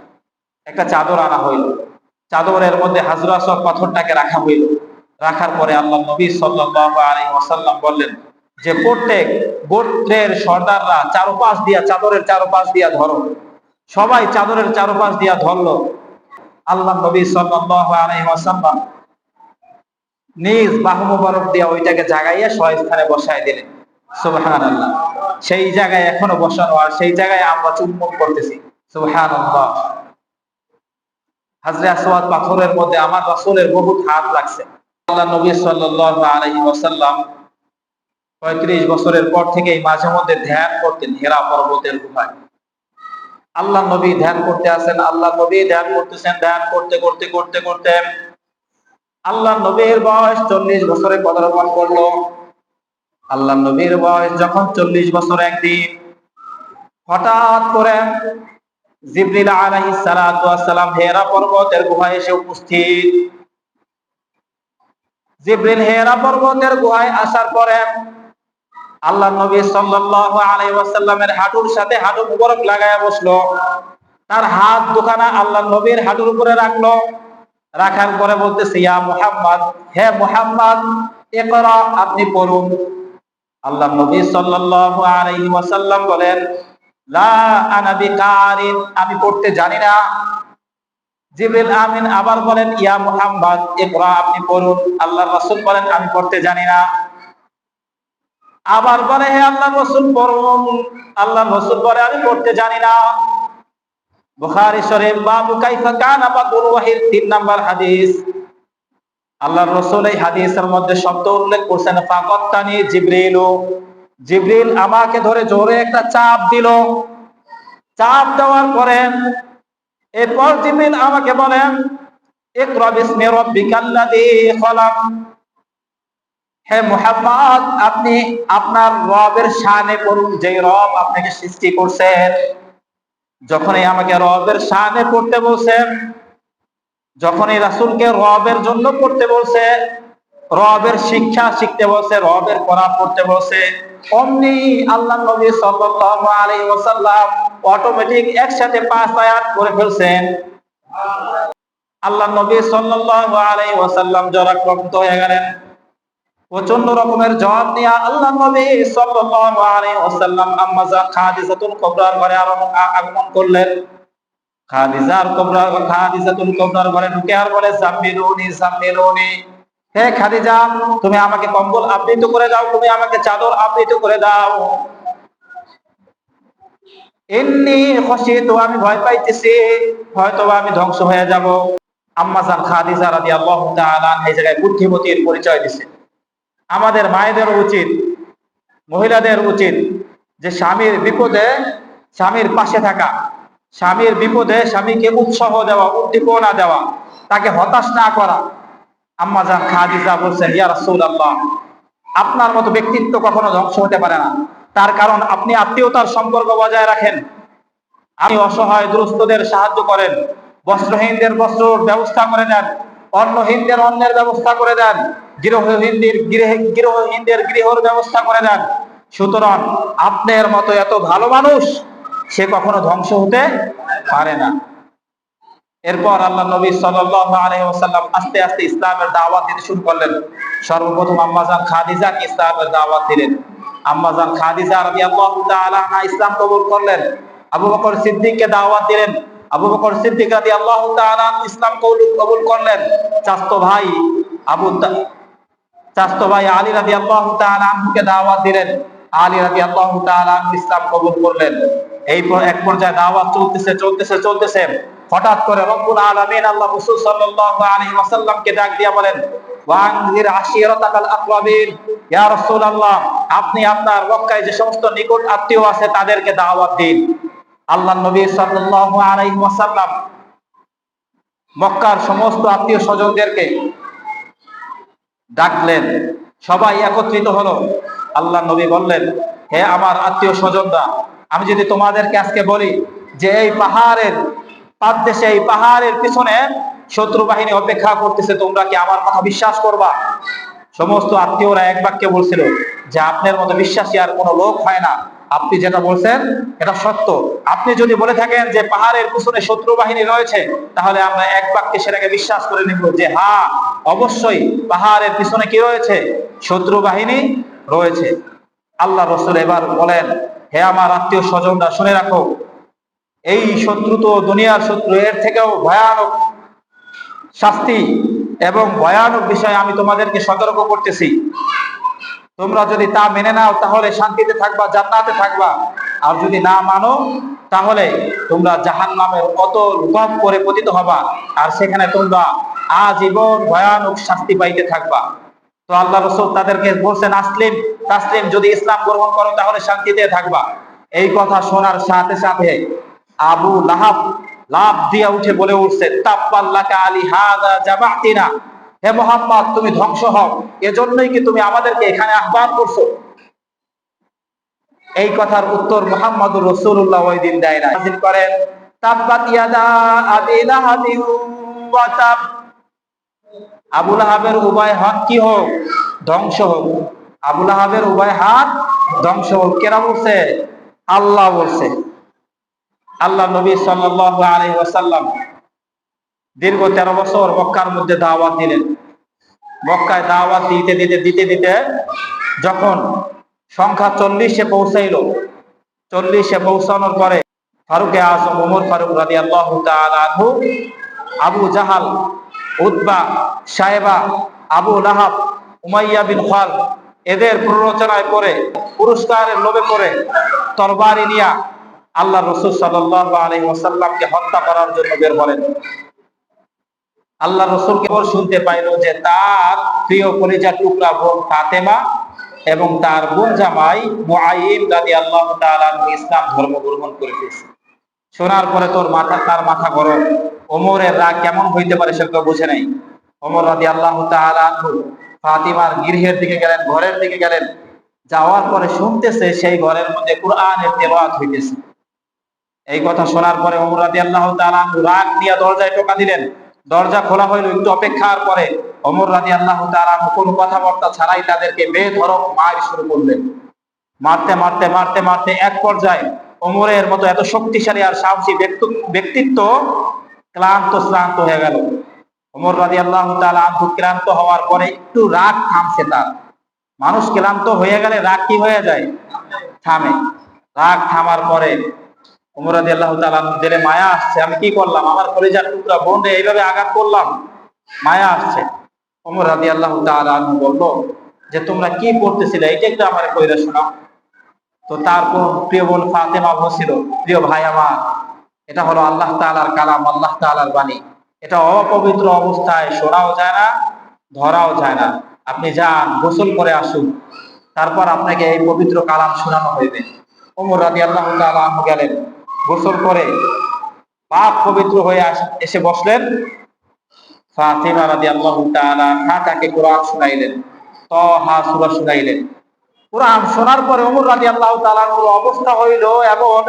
একটা চাদর আনা হইল, চাদরের মধ্যে হাজরে আসওয়াদ পাথরটাকে রাখা হইল। রাখার পরে আল্লাহ নবী সাল্লাল্লাহু আলাইহি ওয়াসাল্লাম বললেন যে প্রত্যেক গোত্রের সর্দাররা চারপাশ দিয়া, চাদরের চারপাশ দিয়া ধরো। সবাই চাদরের চারপাশ দিয়া ধরলো। আল্লাহ নবী সাল্লাল্লাহু আলাইহি ওয়াসাল্লাম নিজ বাহু মোবারক দিয়া ওইটাকে জাগাইয়া স্বস্থানে বসায় দিলেন। সুবহানাল্লাহ। সেই জায়গায় এখনো বসানো, আর সেই জায়গায় আমরা চুম্বন করতেছি। সুবহানাল্লাহ। হাজরে আসওয়াদ পাথরের মধ্যে আমার রাসূলের বহুত হাত লাগছে। আল্লাহ নবী সাল্লাল্লাহু আলাইহি ওয়াসাল্লাম ৩৫ বছরের পর থেকেই মাঝে মধ্যে ধ্যান করতেন হেরা পর্বতের গুহায়। আল্লাহ নবী ধ্যান করতে আসেন, আল্লাহ নবী ধ্যান করতেছেন, ধ্যান করতে করতে করতে করতে আল্লাহ নবীর বয়স ৪০ বছরে পদার্পণ করলো। আল্লাহ নবীর বয়স যখন ৪০ বছর, একদিন হঠাৎ করে জিবরিল আলাইহিস সালাতু ওয়াস সালাম হেরা পর্বতের গুহায় এসে উপস্থিত। জিবরিল হেরা পর্বতের গুহায় আসার পরে আল্লাহ নবী সাল্লাল্লাহু আলাইহি ওয়াসাল্লামের হাঁটুর সাথে হাঁটু মুবারক লাগায়া বসলো। তার হাত দুখানা আল্লাহ নবীর হাঁটুর উপরে রাখলো। রাখার পরে বলতেছে ইয়া মুহাম্মদ, হে মুহাম্মদ, ইকরা, আপনি পড়ুন। আল্লাহ নবী সাল্লাল্লাহু আলাইহি ওয়াসাল্লাম বলেন লা আনা বিকারিন, আমি পড়তে জানি না। জিবরিল আমিন আবার বলেন ইয়া মুহাম্মদ ইকরা, আপনি পড়ুন। আল্লাহর রাসূল বলেন আমি পড়তে জানি না। আবার বলে হে আল্লাহর রাসূল পড়ুন। আল্লাহর রাসূল বলে আমি পড়তে জানি না। বুখারী শরীফ বাবু কাইফা কানা বাদুল ওয়াহিদ ৩ নাম্বার হাদিস। আল্লাহর রাসূল এই হাদিসের মধ্যে শব্দ উল্লেখ করেছেন ফাকাত্তানি জিবরিলু, জিবরিল আমাকে ধরে জোরে একটা চাপ দিল। চাপ দেওয়ার পরে এরপর জিবরিল আমাকে বলেন ইকরা বিসমি রাব্বিকাল্লাযী খলাক, হে মুহাম্মদ আপনি আপনার রবের শানে পড়ুন, যে রব আপনাকে সৃষ্টি করছেন। যখনই আমাকে রবের শানে পড়তে বলছেন, যখনই রাসূলকে রবের জন্য পড়তে বলছে, রবের শিক্ষা শিখতে বলছে, রবের পড়া পড়তে বলছে, অমনি আল্লাহ নবী সাল্লাল্লাহু আলাইহি ওয়াসাল্লাম অটোমেটিক একসাথে 5 আয়াত করে ফেলছেন। আল্লাহ নবী সাল্লাল্লাহু আলাইহি ওয়াসাল্লাম জরাক্রান্ত হয়ে গেলেন। প্রচন্ড রকমের জ্বর নিয়ে আল্লাহ নবী সাল্লাল্লাহু আলাইহি ওয়াসাল্লাম আম্মা জান খাদিজাতুল কুবরার ঘরে আগমন করলেন। খাদিজাতুল কুবরার ঘরে ঢুকে আর বলে জাম্মিলুনি জাম্মিলুনি, হে খাদিজা তুমি আমাকে কম্বল আবৃত করে দাও, তুমি আমাকে চাদর আবৃত করে দাও। ইন্নী খাশিতু, আমি ভয় পাইতেছি, হয়তো আমি ধ্বংস হয়ে যাব। আম্মা জান খাদিজা রাদিয়াল্লাহু তাআলা এই জায়গায় বুদ্ধিমতীর পরিচয় দিছে। আমাদের মায়েদের উচিত, মহিলাদের উচিত যে স্বামীর বিপদে স্বামীর পাশে থাকা, স্বামীর বিপদে স্বামীকে উৎসাহ দেওয়া, উদ্দীপনা দেওয়া, তাকে হতাশ না করা। আম্মা জান খাদিজা বলছেন ইয়া রাসূলুল্লাহ, আপনার মতো ব্যক্তিত্ব কখনো ধ্বংস হতে পারে না, তার কারণ আপনি আত্মীয়তার সম্পর্ক বজায় রাখেন, আপনি অসহায় দুরস্থদের সাহায্য করেন, বস্ত্রহীনদের বস্ত্রের ব্যবস্থা করে দেন, অন্নহীনদের অন্নের ব্যবস্থা করে দেন, গৃহহীনদের গৃহর ব্যবস্থা করে দেন। সুতরাং আপনার মতো এত ভালো মানুষ সে কখনো ধ্বংস হতে পারে না। এরপর আল্লাহ নবী সাল্লাল্লাহু আলাইহি ওয়াসাল্লাম আস্তে আস্তে ইসলামের দাওয়াত দিতে শুরু করলেন। সর্বপ্রথম আম্মা জান খাদিজাকে ইসলামের দাওয়াত দিলেন। আম্মা জান খাদিজা রাদিয়াল্লাহু তাআলা আনহা ইসলাম কবুল করলেন। আবু বকর সিদ্দিককে দাওয়াত দিলেন। আবু বকর সিদ্দিক রাদিয়াল্লাহু তাআলা ইসলাম কবুল করলেন। চাচতো ভাই আলী রাদিয়াল্লাহু তাআলা আনহুকে দাওয়াত দিলেন। আলী রাদিয়াল্লাহু তাআলা আনহু ইসলাম কবুল করলেন। এই এক পর্যায়ে দাওয়াত চলতেছে, হঠাৎ করে রব্বুল আলামিন আল্লাহ রাসূল সাল্লাল্লাহু আলাইহি ওয়াসাল্লামকে ডাক দিয়ে বলেন, ওয়ানজির আশিরাতাকাল আকরাবিন, ইয়া রাসূলুল্লাহ, আপনি আপনার মক্কায় যে সমস্ত নিকট আত্মীয় আছে তাদেরকে দাওয়াত দিন। আল্লাহর নবী সাল্লাল্লাহু আলাইহি ওয়াসাল্লাম মক্কার সমস্ত আত্মীয় স্বজনদেরকে ডাকলেন, সবাই একত্রিত হলো। আল্লাহ নবী বললেন, হে আমার আত্মীয় স্বজনরা, আমি যদি তোমাদেরকে আজকে বলি যে এই পাহাড়ের পাদদেশে, এই পাহাড়ের পিছনে শত্রু বাহিনী অপেক্ষা করতেছে, তোমরা কি আমার কথা বিশ্বাস করবা? সমস্ত আত্মীয়রা এক বাক্যে বলছিল যে আপনার মতো বিশ্বাসী আর কোনো লোক হয় না, আপনি যেটা বলছেন এটা সত্য। আপনি যদি বলে থাকেন যে পাহাড়ের পিছনে শত্রু বাহিনী রয়েছে, তাহলে আমরা এক বাক্যে সেটাকে বিশ্বাস করে নিব যে হ্যাঁ, অবশ্যই পাহাড়ের পিছনে কি রয়েছে? শত্রু বাহিনী রয়েছে। আল্লাহ রাসূল এবার বলেন, হে আমার আত্মীয় স্বজনরা, শুনে রাখো, এই শত্রু তো দুনিয়ার শত্রু, এর থেকেও ভয়ানক শাস্তি এবং ভয়ানক বিষয় আমি তোমাদেরকে সতর্ক করতেছি। তোমরা যদি তা মেনে নাও তাহলে শান্তিতে থাকবা, জান্নাতে থাকবা, আর যদি না মানো তাহলে তোমরা জাহান্নামের অতল গহ্বর করে পতিত হবা, আর সেখানে তোমরা আজীবন ভয়ানক শাস্তি পাইতে থাকবা। তো আল্লাহ রাসূল তাদেরকে বলছেন, তাসলিম, যদি ইসলাম গ্রহণ করো তাহলে শান্তিতে থাকবা। এই কথা শোনার সাথে সাথে আবু লাহাব লাফ দিয়ে উঠে বলে উঠছে, তাব্বাল্লাকা আলি হাযা জামাতিনা, হে মুহাম্মদ, তুমি ধ্বংস হও, এজন্যই কি তুমি আমাদেরকে এখানে আহ্বান করছো? এই কথার উত্তর মুহাম্মদুর রাসূলুল্লাহ ওই দিন দেয় না। নাযিল করেন, তাব্বাত ইয়াদা আবি লাহাবিন ওয়া তাব, আবু লাহাবের উভয় হাত কি হোক? ধ্বংস হোক। আবু লাহাবের উভয় হাত ধ্বংস হোক। কেরা বলছে? আল্লাহ বলছে। আল্লাহ নবী সাল্লাল্লাহু আলাইহি ওয়াসাল্লাম দীর্ঘ 13 বছর মক্কার মধ্যে দাওয়াত দিলেন। মক্কায় দাওয়াত দিতে যখন সংখ্যা 40-এ পৌঁছাইল, 40-এ পৌঁছানোর পরে ফারুকে আজম ওমর ফারুক রাদিয়াল্লাহু তাআলা আনহু, আবু জাহাল, উতবা, সাইবা, আবু লাহাব, উমাইয়া বিন খালদ, এদের প্ররোচনায় পড়ে, পুরস্কারের লোভে পড়ে তরবারি নিয়ে আল্লাহ রাসূল সাল্লাল্লাহু আলাইহি ওয়াসাল্লামকে হত্যা করার জন্য বের হলেন। আল্লাহ রাসূল কেবল শুনতে পাইল যে তার প্রিয় কলিজার টুকরা বোন ফাতেমা এবং তার বোন জামাই মুআইম রাদিয়াল্লাহু তাআলা ইসলাম ধর্ম গ্রহণ করেছে। শোনার পরে তার মাথা গরম। ওমরের রাগ কেমন হইতে পারে সেটা বুঝে নাই। ওমর রাদিয়াল্লাহু তাআলা আনহু ফাতিমার গৃহের দিকে গেলেন, ঘরের দিকে গেলেন। যাওয়ার পরে শুনতেছে সেই ঘরের মধ্যে কুরআনের তেলাওয়াত হইতেছে। এই কথা শোনার পরে ওমর রাদিয়াল্লাহু তাআলা আনহু রাগ নিয়ে দরজায় টোকা দিলেন। দরজা খোলা হইল। একটু অপেক্ষার পরে ওমর রাদিয়াল্লাহু তাআলা আনহু কোনো কথাবার্তা ছাড়াই তাদেরকে বেধড়ক মার শুরু করলেন। মারতে এক পর্যায়ে ওমরের মতো এত শক্তিশালী আর সাহসী ব্যক্তিত্ব ক্লান্ত হয়ে গেল। ওমর রাদিয়াল্লাহু তাআলা আনহু ক্লান্ত হওয়ার পরে একটু রাগ থামছে তার। মানুষ ক্লান্ত হয়ে গেলে রাগ কি হয়ে যায়? থামে। রাগ থামার পরে ওমর রাদিয়াল্লাহু তাআলা আনহু দিলে মায়া আসছে, আমি কি করলাম? আমার কলিজার টুকরা বোনরে এইভাবে আঘাত করলাম, মায়া আসছে। ওমর রাদিয়াল্লাহু তাআলা আনহু বলল যে তোমরা কি করতেছিলে, এইটা একটু আমারে কইরা শোনাও। তো তারপর প্রিয় বোন ফাতেমা বলছিল, প্রিয় ভাই আমার, এটা হলো আল্লাহ তাআলার কালাম, আল্লাহ তাআলার বাণী। এটা অপবিত্র অবস্থায় শোনাও যায় না, ধরাও যায় না। আপনি যান, গোসল করে আসুন, তারপর আপনাকে এই পবিত্র কালাম শোনানো হইবে। ওমর রাদিয়াল্লাহু তাআলা আনহু গেলেন, গোসল করে পাক পবিত্র হয়ে এসে বসলেন। ফাতিমা রাদিয়াল্লাহু তাআলা তাকে কোরআন শুনাইলেন, তাহা সূরা শুনাইলেন। কোরআন শোনার পরে ওমর রাদিয়াল্লাহু তাআলার অবস্থা হইল এমন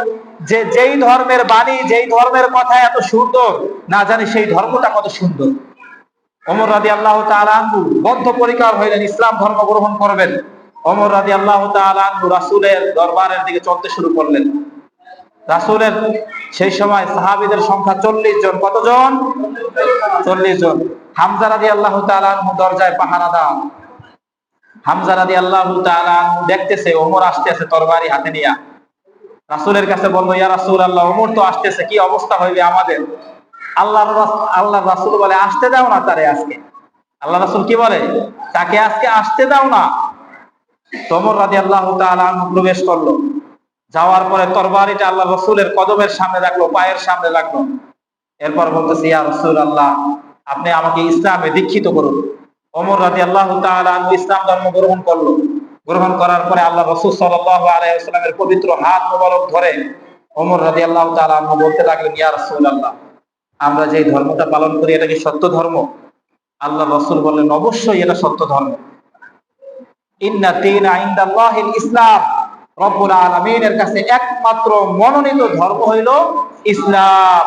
যে যেই ধর্মের বাণী, যেই ধর্মের কথা এত সুন্দর, না জানি সেই ধর্মটা কত সুন্দর। ওমর রাদিয়াল্লাহু তাআলা বদ্ধপরিকর হইলেন, ইসলাম ধর্ম গ্রহণ করবেন। ওমর রাদিয়াল্লাহু তাআলা রাসূলের দরবারের দিকে চলতে শুরু করলেন। রাসূলের সেই সময় সাহাবীদের সংখ্যা 40 জন। কতজন? 40 জন। হামজা রাদিয়াল্লাহু তাআলা দরজায় পাহারাদার। হামজা রাদিয়াল্লাহু তাআলা দেখতেছে ওমর আসতেছে তরবারি হাতে নিয়ে। রাসূলের কাছে বলল, ইয়া রাসূলুল্লাহ, ওমর তো আসতেছে, কি অবস্থা হইবে আমাদের? আল্লাহর রাসূল বলে, আসতে দাও না তারে আজকে। আল্লাহ রাসূল কি বলে? তাকে আজকে আসতে দাও না। ওমর রাদিয়াল্লাহু তাআলা আনহু প্রবেশ করলো। যাওয়ার পরে তরবারিটা আল্লাহ রসুলের কদমের সামনে রাখলো, পায়ের সামনে রাখলো। এরপর বলতেছে, ইয়া রাসূলুল্লাহ, আপনি আমাকে ইসলামে দীক্ষিত করুন। ওমর রাদিয়াল্লাহু তাআলা আনহু ইসলাম ধর্ম গ্রহণ করলো। গ্রহণ করার পরে আল্লাহ রাসূল সাল্লাল্লাহু আলাইহি ওয়াসাল্লামের পবিত্র হাত মোবারক ধরে ওমর রাদিয়াল্লাহু তাআলা আনহু বলতে লাগলেন, ইয়া রাসূলুল্লাহ, আমরা যে ধর্মটা পালন করি এটা কি সত্য ধর্ম? আল্লাহ রাসূল বললেন, অবশ্যই এটা সত্য ধর্ম। ইন্না দীনা ইনদাল্লাহিল ইসলাম, রব্বুল আলামিনের কাছে একমাত্র মনোনীত ধর্ম হইল ইসলাম।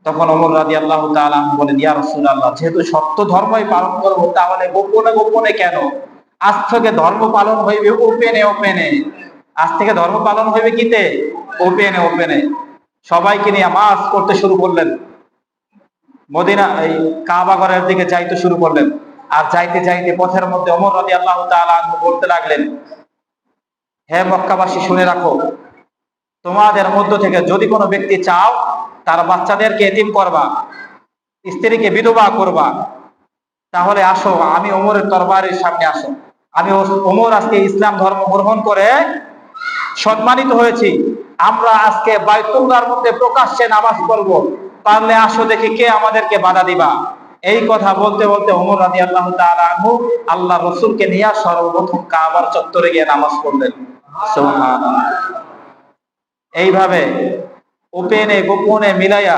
তখন ওমর রাদিয়াল্লাহু তাআলা আনহু বলেন, ইয়া রাসূলুল্লাহ, যেহেতু সত্য ধর্মই পালন করব, তাহলে গোপনে গোপনে কেন? আজ থেকে ধর্ম পালন হইবে ওপেনে ওপেনে। আজ থেকে ধর্ম পালন হইবে কিতে? ওপেনে ওপেনে। সবাইকে নিয়ে মাস করতে শুরু করলেন। মদিনা এই কাবা ঘরের দিকে যাইতে শুরু করলেন। আর যাইতে যাইতে পথের মধ্যে ওমর রাদিয়াল্লাহু তাআলা আনহু বলতে লাগলেন, হে মক্কাবাসী, শুনে রাখো, তোমাদের মধ্য থেকে যদি কোনো ব্যক্তি চাও তার বাচ্চাদেরকে এতিম করবা, স্ত্রীকে বিধবা করবা, তাহলে আসো, আমি ওমরের তরবারির সামনে আসো। আমি ওমর আজকে ইসলাম ধর্ম গ্রহণ করে সম্মানিত হয়েছি। আমরা আজকে বাইতুল্লাহর মধ্যে প্রকাশ্যে নামাজ পড়ব, পারলে আসো দেখি কে আমাদেরকে বাধা দিবা। এই কথা বলতে বলতে ওমর রাদিয়াল্লাহু তাআলা আনহু আল্লাহ রাসূলকে নিয়ে সর্বপ্রথম কাবার চত্বরে গিয়ে নামাজ পড়লেন। সুবহানাল্লাহ। এইভাবে ওপেনে গোপনে মিলাইয়া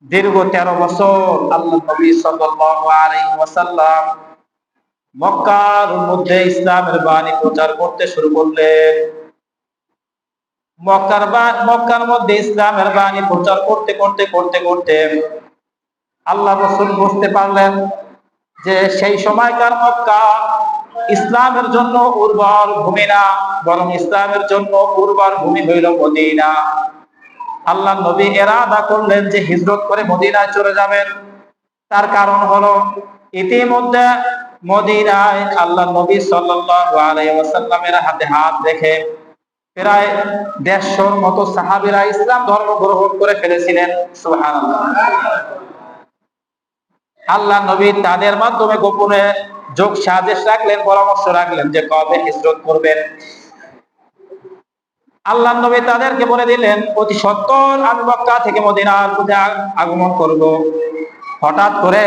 দীর্ঘ 13 বছর আল্লাহ নবী সাল্লাল্লাহু আলাইহি ওয়াসাল্লাম মক্কার মধ্যে ইসলামের বাণী প্রচার করতে শুরু করলেন। মক্কার মধ্যে ইসলামের বাণী প্রচার করতে করতে করতে করতে আল্লাহ রাসূল বুঝতে পারলেন যে সেই সময়কার মক্কা ইসলামের জন্য উর্বর ভূমি না, বরং ইসলামের জন্য উর্বর ভূমি হইল মদিনা। আল্লাহ নবী ইরাদা করলেন যে হিজরত করে মদিনায় চলে যাবেন। তার কারণ হলো, ইতিমধ্যে মদিনায় আল্লাহ নবী সাল্লাল্লাহু আলাইহি ওয়াসাল্লামের হাতে হাত রেখে প্রায় 150 মতো সাহাবীরা ইসলাম ধর্ম গ্রহণ করে ফেলেছিলেন। সুবহানাল্লাহ। আল্লাহ নবী তাদের মাধ্যমে গোপনে যোগ সাজেশ রাখলেন, পরামর্শ রাখলেন যে কবে হিজরত করবেন। আল্লাহ নবী তাদেরকে বলে দিলেন, অতি সত্বর আমি মক্কা থেকে মদিনার পথে আগমন করব। হঠাৎ করে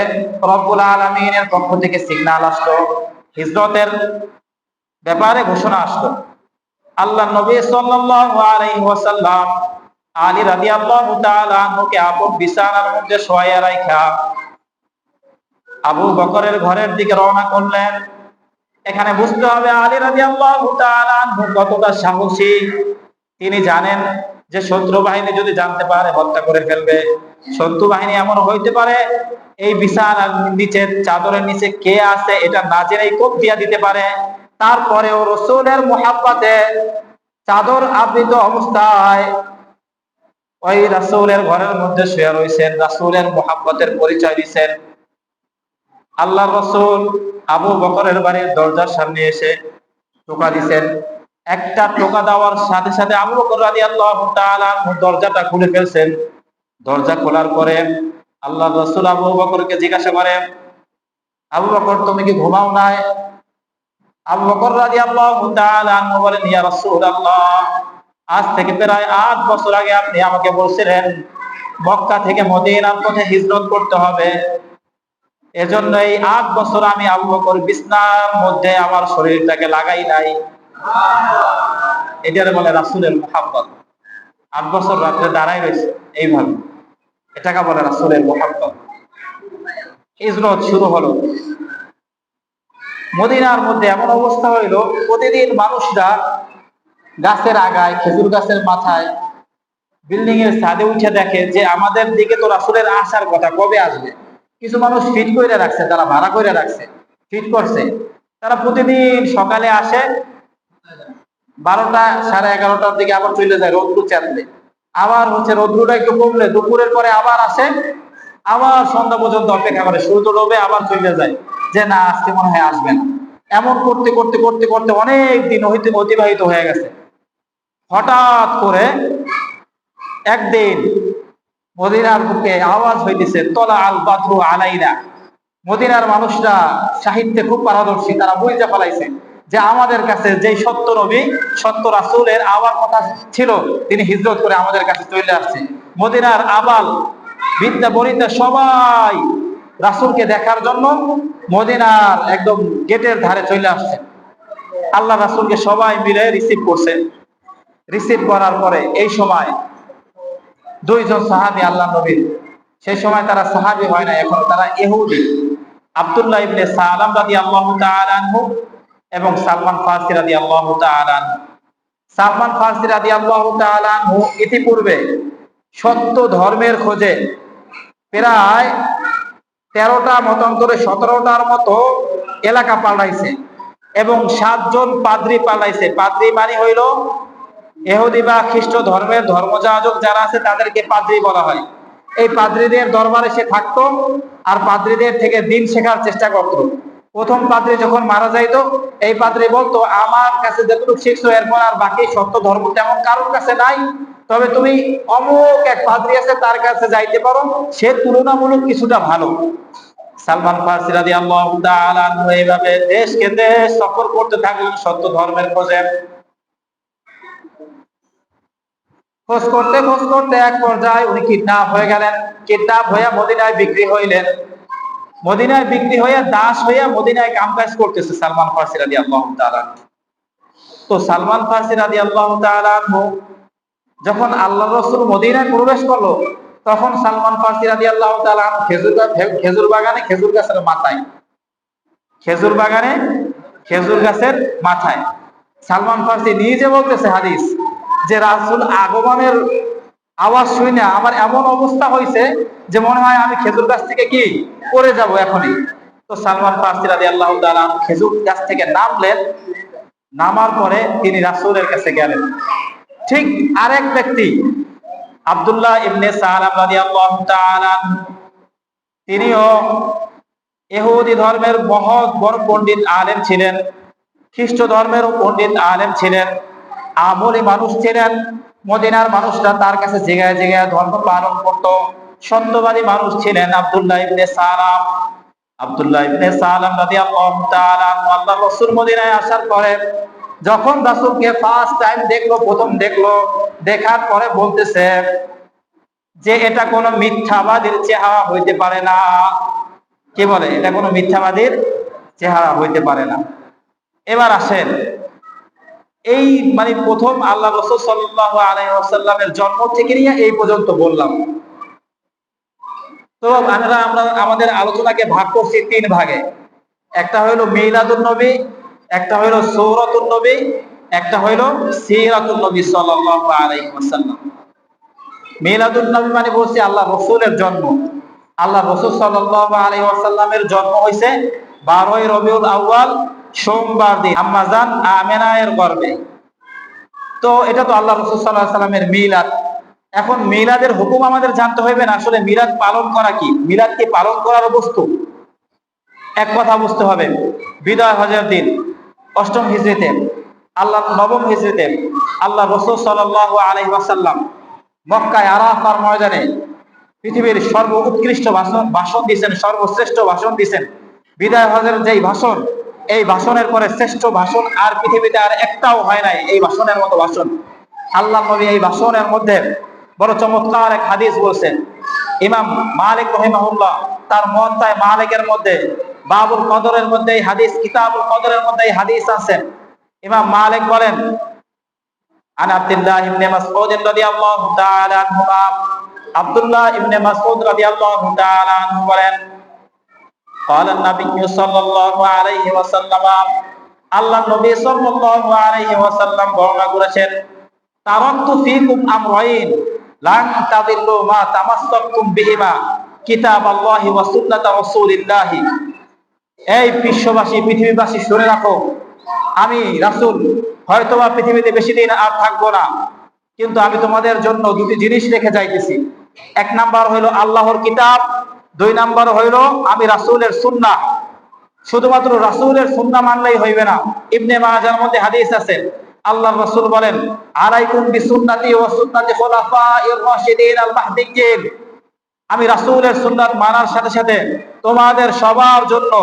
রব্বুল আলামিনের পক্ষ থেকে সিগন্যাল আসলো, হিজরতের ব্যাপারে ঘোষণা আসলো। আল্লাহ নবী সাল্লাল্লাহু আলাইহি ওয়াসাল্লাম আলী রাদিয়াল্লাহু তাআলা আনহুকে আপন বিছানার মধ্যে শোয়াইয়া রাখা আবু বকরের ঘরের দিকে রওনা করলেন। এখানে বুঝতে হবে আলী রাদিয়াল্লাহু তাআলা আনহু কতটা সাহসী। তিনি জানেন যে শত্রু বাহিনী যদি জানতে পারে হত্যা করে ফেলবে। শত্রু বাহিনী এমন হইতে পারে এই বিছানার নিচে, চাদরের নিচে কে আছে এটা না জেনেই কোপ দিয়া দিতে পারে। তারপরেও রাসূলের মুহাব্বতে চাদর আবৃত অবস্থায় ওই রাসূলের ঘরের মধ্যে শুয়ে রয়েছেন, রাসূলের মুহাব্বতের পরিচয় দিচ্ছেন। আল্লাহ রাসূল আবু বকরের বাড়ির দরজার সামনে এসে টোকা দিচ্ছেন। একটা টোকা দেওয়ার সাথে সাথে আবু বকর রাদিয়াল্লাহু তাআলা দরজাটা খুলে ফেলছেন। দরজা খোলার পরে আল্লাহ রাসূল আবু বকরকে জিজ্ঞাসা করেন, আবু বকর, তুমি কি ঘুমাও নাই? আবু বকর রাদিয়াল্লাহু তাআলা আনহু বলেন, ইয়া রাসূলুল্লাহ, আজ থেকে প্রায় 8 বছর আগে আপনি আমাকে বলছিলেন মক্কা থেকে মদিনার পথে হিজরত করতে হবে। এজন্য এই 8 বছর আমি আবু বকর বিছনার মধ্যে আমার শরীরটাকে লাগাই নাই। এটারে বলে রাসূলের মুহাব্বত। 8 বছর রাতে দাঁড়াই রয়েছে এইভাবে, এটাকে বলে রাসূলের মুহাব্বত। হিজরত শুরু হলো। মদিনার মধ্যে এমন অবস্থা হইল, প্রতিদিন মানুষরা গাছের আগায়, খেজুর গাছের মাথায়, বিল্ডিং এর ছাদে উঠে দেখে যে আমাদের দিকে তো রাসূলের আসার কথা, কবে আসবে। কিছু মানুষ ফিট করে রাখছে, তারা ভাড়া করে রাখছে, ফিট করছে। তারা প্রতিদিন সকালে আসে, 12টা 11:30টার দিকে আবার চলে যায় রৌদ্র চাঁদলে। আবার রৌদ্রটা একটু কমলে দুপুরের পরে আবার আসে, আবার সন্ধ্যা পর্যন্ত অপেক্ষা করে, সূর্য ডোবে আবার চলে যায়, যে না আজকে মনে হয় আসবে না। এমন করতে করতে করতে করতে অনেক দিন অতিবাহিত হয়ে গেছে। হঠাৎ করে একদিন মদিনার বুকে আওয়াজ হইতেছে, তলা আল বাদরু আলাইনা। মদিনার মানুষরা সাহিত্যে খুব পারদর্শী, তারা বুঝতে পালাইছে যে আমাদের কাছে যে সত্য নবী সত্য রাসূলের আওয়ার কথা ছিল তিনি হিজরত করে আমাদের কাছে চলে আসছে। মদিনার আবাল বিদ্যা বনিতা সবাই রাসূলকে দেখার জন্য মদিনার একদম গেটের ধারে চলে আসছে। আল্লাহ রাসূলকে সবাই মিলে রিসিভ করছে। রিসিভ করার পরে এই সময় দুইজন সাহাবী আল্লাহ নবীর, সেই সময় তারা সাহাবী হয় না, এখন তারা ইহুদি, আব্দুল্লাহ ইবনে সালাম রাদিয়াল্লাহু তাআলা আনহু এবং সালমান ফারসি রাদিয়াল্লাহু তাআলা আনহু। সালমান ফারসি রাদিয়াল্লাহু তাআলা আনহু ইতিপূর্বে সত্য ধর্মের খোঁজে প্রায় 13টা মতান্তরে 17টার মতো এলাকা পাল্টাইছে এবং 7 জন পাদ্রী পাল্টাইছে। পাদ্রী মানে হইল ইহুদি বা খ্রিস্ট ধর্মের ধর্মযাজক যারা আছে তাদেরকে পাদ্রী বলা হয়। এই পাদ্রীদের দরবারে সে থাকতো আর পাদ্রীদের থেকে দিন শেখার চেষ্টা করত। প্রথম পাদ্রী যখন মারা যাইতো এই পাদ্রী বলতো, আমার কাছে যতটুকু শিখছো এরপর আর বাকি সত্য ধর্ম তেমন কারোর কাছে নাই, তবে তুমি অমুক এক পাদ্রী আছে তার কাছে যাইতে পারো, সে তুলনামূলক কিছুটা ভালো। সালমান ফারসি রাদিয়াল্লাহু তাআলা আনহু এইভাবে দেশকে দেশ সফর করতে থাকলেন সত্য ধর্মের খোঁজে। খোঁজ করতে এক পর্যায়ে উনি কিডন্যাপ হয়ে গেলেন। কিডন্যাপ হয়ে মদিনায় বিক্রি হইলেন। মদিনায় বিক্রি হয়ে দাস হইয়া মদিনায় কামকাজ করতেছে সালমান ফারসি রাদিয়াল্লাহু তাআলা। তো সালমান ফারসি রাদিয়াল্লাহু তাআলা আনহু যখন আল্লাহ রাসূল মদিনায় প্রবেশ করলো তখন সালমান ফারসি রাদিয়াল্লাহু তাআলা আনহু খেজুর বাগানে খেজুর গাছের মাথায়, খেজুর বাগানে খেজুর গাছের মাথায় সালমান ফারসি নিজে বলতেছে হাদিস যে রাসূল আগমনের আওয়াজ শুনে আমার এমন অবস্থা হয়েছে যে মনে হয় আমি খেজুর গাছ থেকে কি পড়ে যাব এখনই। তো সালমান ফারসি রাদিয়াল্লাহু তাআলা খেজুর গাছ থেকে নামলেন। নামার পরে তিনি রাসূলের কাছে গেলেন। ঠিক আরেক ব্যক্তি আব্দুল্লাহ ইবনে সালাম রাদিয়াল্লাহু তাআলা, তিনিও ইহুদি ধর্মের মহৎ বড় পণ্ডিত আলেম ছিলেন, খ্রিস্ট ধর্মেরও পণ্ডিত আলেম ছিলেন, আমলি মানুষ ছিলেন। মদিনার মানুষরা তার কাছে জায়গায় জায়গায় ধর্ম পালন করত। সত্যবাদী মানুষ ছিলেন আব্দুল্লাহ ইবনে সালাম। আব্দুল্লাহ ইবনে সালাম রাদিয়াল্লাহু তাআলা আল্লাহর রাসূল মদিনায় আসার পরে যখন রাসূলকে ফার্স্ট টাইম দেখলো, প্রথম দেখলো, দেখার পরে বলতেছে যে এটা কোনো মিথ্যাবাদীর চেহারা হইতে পারে না। কি বলে? এটা কোনো মিথ্যাবাদীর চেহারা হইতে পারে না। এবার আসেন, এই মানে প্রথম আল্লাহ রাসূল সাল্লাল্লাহু আলাইহি ওয়াসাল্লামের জন্ম থেকে নিয়ে এই পর্যন্ত বললাম। তো আমরা আমাদের আলোচনাকে ভাগ করছি 3 ভাগে। একটা হইলো মিলাদুন নবী, একটা হইলো সূরাতুন নবী, একটা হইলো সিরাতুন নবী সাল্লাল্লাহু আলাইহি ওয়াসাল্লাম। মিলাদুন নবী মানে বলছি আল্লাহ রাসূলের জন্ম। আল্লাহ রাসূল সাল্লাল্লাহু আলাইহি ওয়াসাল্লামের জন্ম হইছে 12ই রবিউল আউয়াল সোমবার দিন আম্মা জান আমেনার গর্ভে। তো এটা তো আল্লাহ রাসূল সাল্লাল্লাহু আলাইহি ওয়াসাল্লামের মিলাদ। এখন মিলাদের হুকুম আমাদের জানতে হবে না, আসলে মিলাদ পালন করা কি, মিলাদ কি পালন করার বস্তু? এক কথা বুঝতে হবে, বিদায় হজের দিন 8ম হিজরিতে আল্লাহ 9ম হিজরিতে আল্লাহ রাসূল সাল্লাল্লাহু আলাইহি ওয়াসাল্লাম মক্কায় আরাফার ময়দানে পৃথিবীর সর্বোৎকৃষ্ট ভাষণ দিয়েছেন, সর্বশ্রেষ্ঠ ভাষণ দিয়েছেন। বিদায় হজের যেই ভাষণ, এই ভাষণের পরে শ্রেষ্ঠ ভাষণ আর পৃথিবীতে আর একটাও হয় নাই এই ভাষণের মতো ভাষণ। আল্লাহ নবী এই ভাষণের মধ্যে বড় চমৎকার এক হাদিস বলছেন। ইমাম মালিক রাহিমাহুল্লাহ তার মুয়াত্তা মালিকের মধ্যে বাবুল কদরের মধ্যে এই হাদিস, কিতাবুল কদরের মধ্যে এই হাদিস আছে। ইমাম মালিক বলেন, আন আব্দুল্লাহ ইবনে মাসউদ রাদিয়াল্লাহু তাআলা আনহু, আব্দুল্লাহ ইবনে মাসউদ রাদিয়াল্লাহু তাআলা আনহু বলেন, قال النبي صلى الله عليه وسلم, আল্লাহ নবী সাল্লাল্লাহু আলাইহি ওয়াসাল্লাম বর্ণনা করেছেন, তারাকতু ফীকুম আমরাইন লান তাদিল্লু মা তামাসসাকতুম বিহিমা কিতাবাল্লাহি ওয়া সুন্নাতা রাসূলিল্লাহি। এই বিশ্ববাসী, পৃথিবীবাসী শুনে রাখো, আমি রাসূল হয়তোবা পৃথিবীতে বেশি দিন আর থাকবো না, কিন্তু আমি তোমাদের জন্য 2টি জিনিস রেখে যাইতেছি। 1 নাম্বার হইল আল্লাহর কিতাব, 2 নাম্বার হইল আমি রাসূলের সুন্নাহ। শুধুমাত্র রাসূলের সুন্নাহ মানলেই হইবে না। ইবনে মাজাহর মধ্যে হাদিস আছে, আল্লাহর রাসূল বলেন, আলাইকুম বিসুন্নতি ওয়া সুন্নাতি খুলাফায়ে রাশিদিন আল মাহদিয়্যিন, আমি রাসূলের সুন্নাত মানার সাথে সাথে তোমাদের সবার জন্য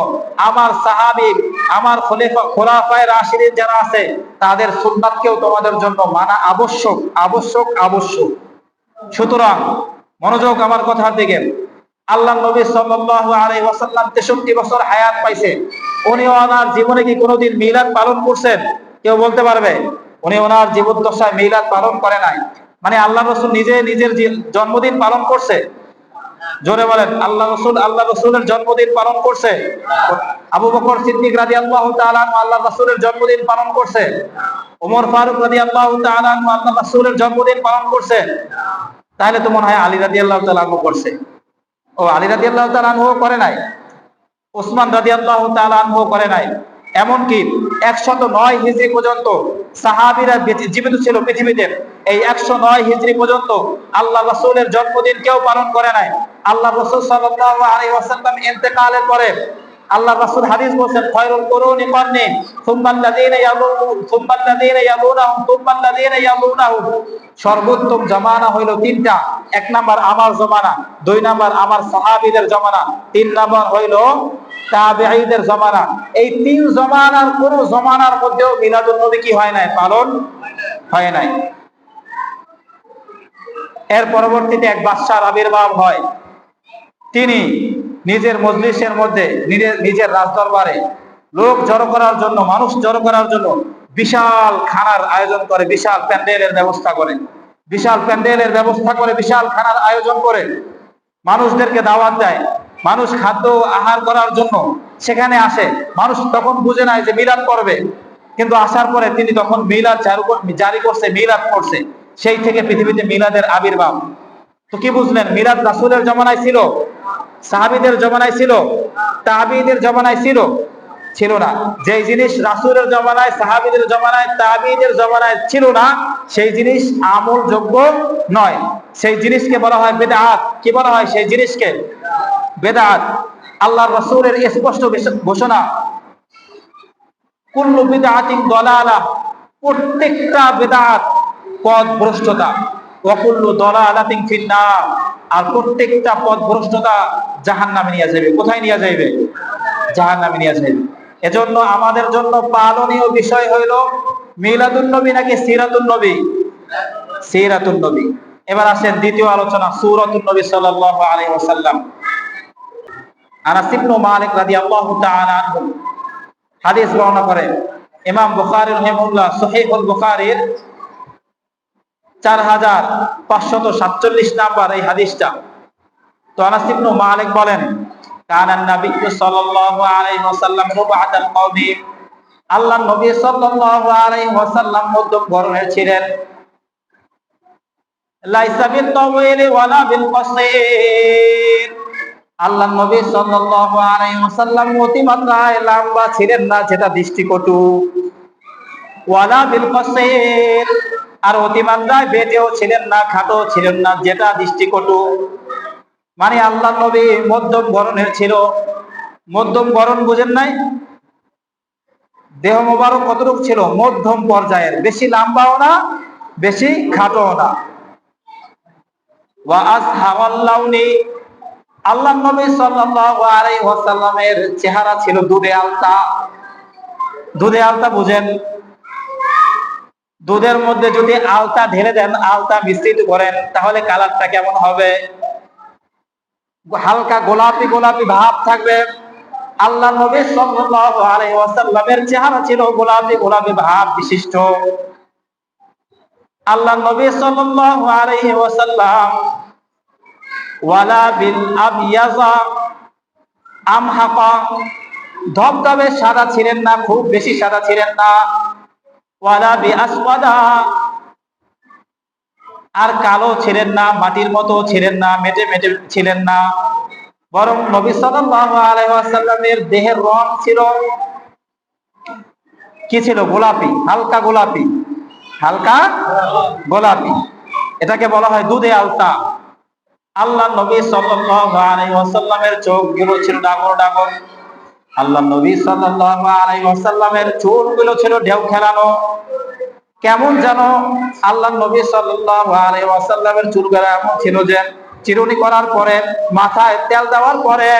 আমার সাহাবী, আমার খোলাফায়ে রাশিদিন যারা আছে তাদের সুন্নাতকেও তোমাদের জন্য মানা আবশ্যক আবশ্যক আবশ্যক। সুতরাং মনোযোগ আমার কথার দিকে। আল্লাহ নবী সাল্লাল্লাহু আলাইহি ওয়াসাল্লাম 63 বছর হায়াত পাইছে। উনি ওনার জীবনে কি কোনোদিন মিলাদ পালন করছেন? কেউ বলতে পারবে? উনি ওনার জীবদ্দশায় মিলাদ পালন করে নাই। মানে আল্লাহ রাসূল নিজে নিজের জন্মদিন পালন করছে? জোরে বলেন, আল্লাহ রাসূলের জন্মদিন পালন করছে? আবু বকর সিদ্দিক রাদিয়াল্লাহু তাআলা আনহু আল্লাহ রাসূলের জন্মদিন পালন করছে? ওমর ফারুক রাদিয়াল্লাহু তাআলা আনহু আল্লাহ রাসূলের জন্মদিন পালন করছে? তাহলে তো মনে হয় আলী রাদিয়াল্লাহু তাআলা আনহু করছে। ও, আলী রাদিয়াল্লাহু তাআলা আনহু করে নাই, ওসমান রাদিয়াল্লাহু তাআলা আনহু করে নাই। এমনকি 109 হিজরি পর্যন্ত সাহাবীরা জীবিত ছিল পৃথিবীতে। এই 109 হিজরি পর্যন্ত আল্লাহ রাসূলের জন্মদিন কেউ পালন করে নাই। আল্লাহ রাসূল সাল্লাল্লাহু আলাইহি ওয়াসাল্লাম ইন্তেকালের পরে আল্লাহ রাসূল হাদিস বলেন, খায়রুল কুরুনি কারনি সুম্মাল্লাযীনা ইয়ালুনহুম সুম্মাল্লাযীনা ইয়ালুনহুম সুম্মাল্লাযীনা ইয়ালুনহুম। সর্বোত্তম জামানা হইল তিনটা। এক নাম্বার আমার জামানা, দুই নাম্বার আমার সাহাবীদের জামানা, তিন নাম্বার হইল তাবেঈদের জামানা। এই তিন জামানার কোন জামানার মধ্যেও মিলাদুন নবী কি হয় নাই? পালন হয় নাই। এর পরবর্তীতে এক বাদশার আবির্ভাব হয়। তিনি নিজের মজলিসের মধ্যে নিজের রাজদরবারে লোক জড়ো করার জন্য, মানুষ জড়ো করার জন্য বিশাল খানার আয়োজন করে, বিশাল প্যান্ডেলের ব্যবস্থা করে, বিশাল খানার আয়োজন করে মানুষদেরকে দাওয়াত দেয়। মানুষ খাদ্য আহার করার জন্য সেখানে আসে। মানুষ তখন বুঝে নাই যে মিলাদ করবে, কিন্তু আসার পরে তিনি তখন মিলাদ জারি করছে, মিলাদ করছে। সেই থেকে পৃথিবীতে মিলাদের আবির্ভাব। তো কি বুঝলেন? মিলাদ রাসূলের জামানায় ছিল? সাহাবীদের জামানায় ছিল? তাবেঈদের জামানায় ছিল? ছিল না। যেই জিনিস রাসূলের জামানায়, সাহাবীদের জামানায়, তাবেঈদের জামানায় ছিল না, সেই জিনিস আমলযোগ্য নয়। সেই জিনিসকে বলা হয় বিদআত। কি বলা হয় সেই জিনিসকে? বিদআত। আল্লাহর রাসূলের স্পষ্ট ঘোষণা, কুল্লু বিদআতিন দালালাহ, প্রত্যেকটা বিদআত পথভ্রষ্টতা, ওয়া কুল্লু দালালাতিন ফিন্নার, আর প্রত্যেকটা পথভ্রষ্টতা জাহান্নামে নিয়ে যাবে। কোথায় নিয়ে যাবে? জাহান্নামে নিয়ে যাবে। এজন্য আমাদের জন্য পালনীয় বিষয় হইল মিলাদুন নবী নাকি সিরাতুন নবী? সিরাতুন নবী। এবার আসেন দ্বিতীয় আলোচনা, সূরাতুন নবী সাল্লাল্লাহু আলাইহি ওয়াসাল্লাম। আনাস ইবনে মালিক রাদিয়াল্লাহু তাআলা আনহু হাদিস বর্ণনা করে, ইমাম বুখারী রাহিমাহুল্লাহ সহিহুল বুখারীর 4547 নাম্বার এই হাদিসটা। তো আনাস ইবনে মালিক বলেন, কানান নবী সাল্লাল্লাহু আলাইহি ওয়াসাল্লাম রুবাতাল কওমি, আল্লাহর নবী সাল্লাল্লাহু আলাইহি ওয়াসাল্লাম মধ্যম গড়নের ছিলেন। লাইসা বিল তাওয়িল ওয়ালা বিল কসীর, আল্লাহর নবী সাল্লাল্লাহু আলাইহি ওয়াসাল্লাম অতিমাত্রায় লম্বা ছিলেন না, যেটা দৃষ্টিকটু। ওয়ালা বিল কসীর, আর অতিমাত্রায় বেটেও ছিলেন না, খাটো ছিলেন না, যেটা দৃষ্টিকটু। মানে আল্লাহর নবী মধ্যম গড়নের ছিল। মধ্যম গড়ন বুঝেন নাই? দেহ মোবারক কতটুকু ছিল? মধ্যম পর্যায়ের, বেশি লম্বাও না, বেশি খাটোও না। ওয়া আসহাওয়াল লাউনি, আল্লাহর নবী সাল্লাল্লাহু আলাইহি ওয়াসাল্লামের চেহারা ছিল দুধে আলতা। দুধে আলতা বুঝেন? দুধের মধ্যে যদি আলতা ঢেলে দেন, আলতা মিশ্রিত করেন, তাহলে কালারটা কেমন হবে? হালকা গোলাপি গোলাপি ভাব থাকবে। আল্লাহর নবী সাল্লাল্লাহু আলাইহি ওয়াসাল্লামের চেহারা ছিল গোলাপি গোলাপি ভাব বিশিষ্ট। আল্লাহর নবী সাল্লাল্লাহু আলাইহি ওয়াসাল্লাম ওয়ালা বিল আবয়াযা আমহাকা, ধবধবে সাদা ছিলেন না, খুব বেশি সাদা ছিলেন না। ওয়ালা বি আসওয়াদা, আর কালো ছিলেন না, মাটির মতো ছিলেন না, মেটে মেটে ছিলেন না। বরং নবী সাল্লাল্লাহু আলাইহি ওয়াসাল্লামের দেহের রং ছিল কি ছিল? গোলাপি, হালকা গোলাপি, হালকা গোলাপি। এটাকে বলা হয় দুধে আলতা। আল্লাহ নবী সাল্লাল্লাহু আলাইহি ওয়াসাল্লামের চোখগুলো ছিল ডাগর ডাগর। আল্লাহ নবী সাল্লাল্লাহু আলাইহি ওয়াসাল্লামের চুলগুলো ছিল ঢেউ খেলানো। কেমন যেন আল্লাহ নবী সাল্লাল্লাহু আলাইহি ওয়াসাল্লামের চুলগুলো এমন ছিল যে চিরুনি করার পরে মাথায় তেল দেওয়ার পরে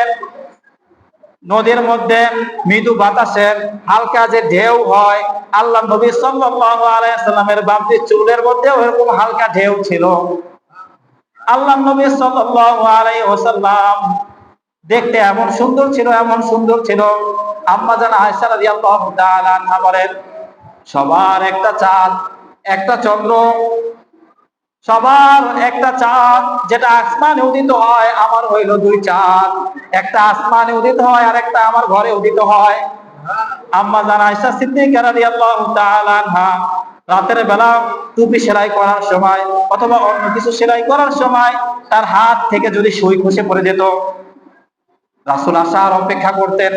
নদীর মধ্যে মৃদু বাতাসের হালকা যে ঢেউ হয়, আল্লাহ নবী সাল্লাল্লাহু আলাইহি ওয়াসাল্লামের বাপজি চুলের মধ্যে ওরকম হালকা ঢেউ ছিল। আল্লাহ নবী সাল্লাল্লাহু আলাইহি ওয়াসাল্লাম দেখতে এমন সুন্দর ছিল, এমন সুন্দর ছিল। আম্মা জান আয়েশা রাদিয়াল্লাহু তাআলা আনহা বলেন, সবার একটা চাঁদ, একটা চন্দ্র, সবার একটা চাঁদ, যেটা আসমানে উদিত হয়, আমার হইল দুই চাঁদ, একটা আসমানে উদিত হয় আর একটা আমার ঘরে উদিত হয়। আম্মা জান আয়েশা সিদ্দিকা রাদিয়াল্লাহু তাআলা আনহা রাতের বেলা টুপি সেলাই করার সময় অথবা অন্য কিছু সেলাই করার সময় তার হাত থেকে যদি সুই খসে পড়ে যেত, রাসূল আসার অপেক্ষা করতেন।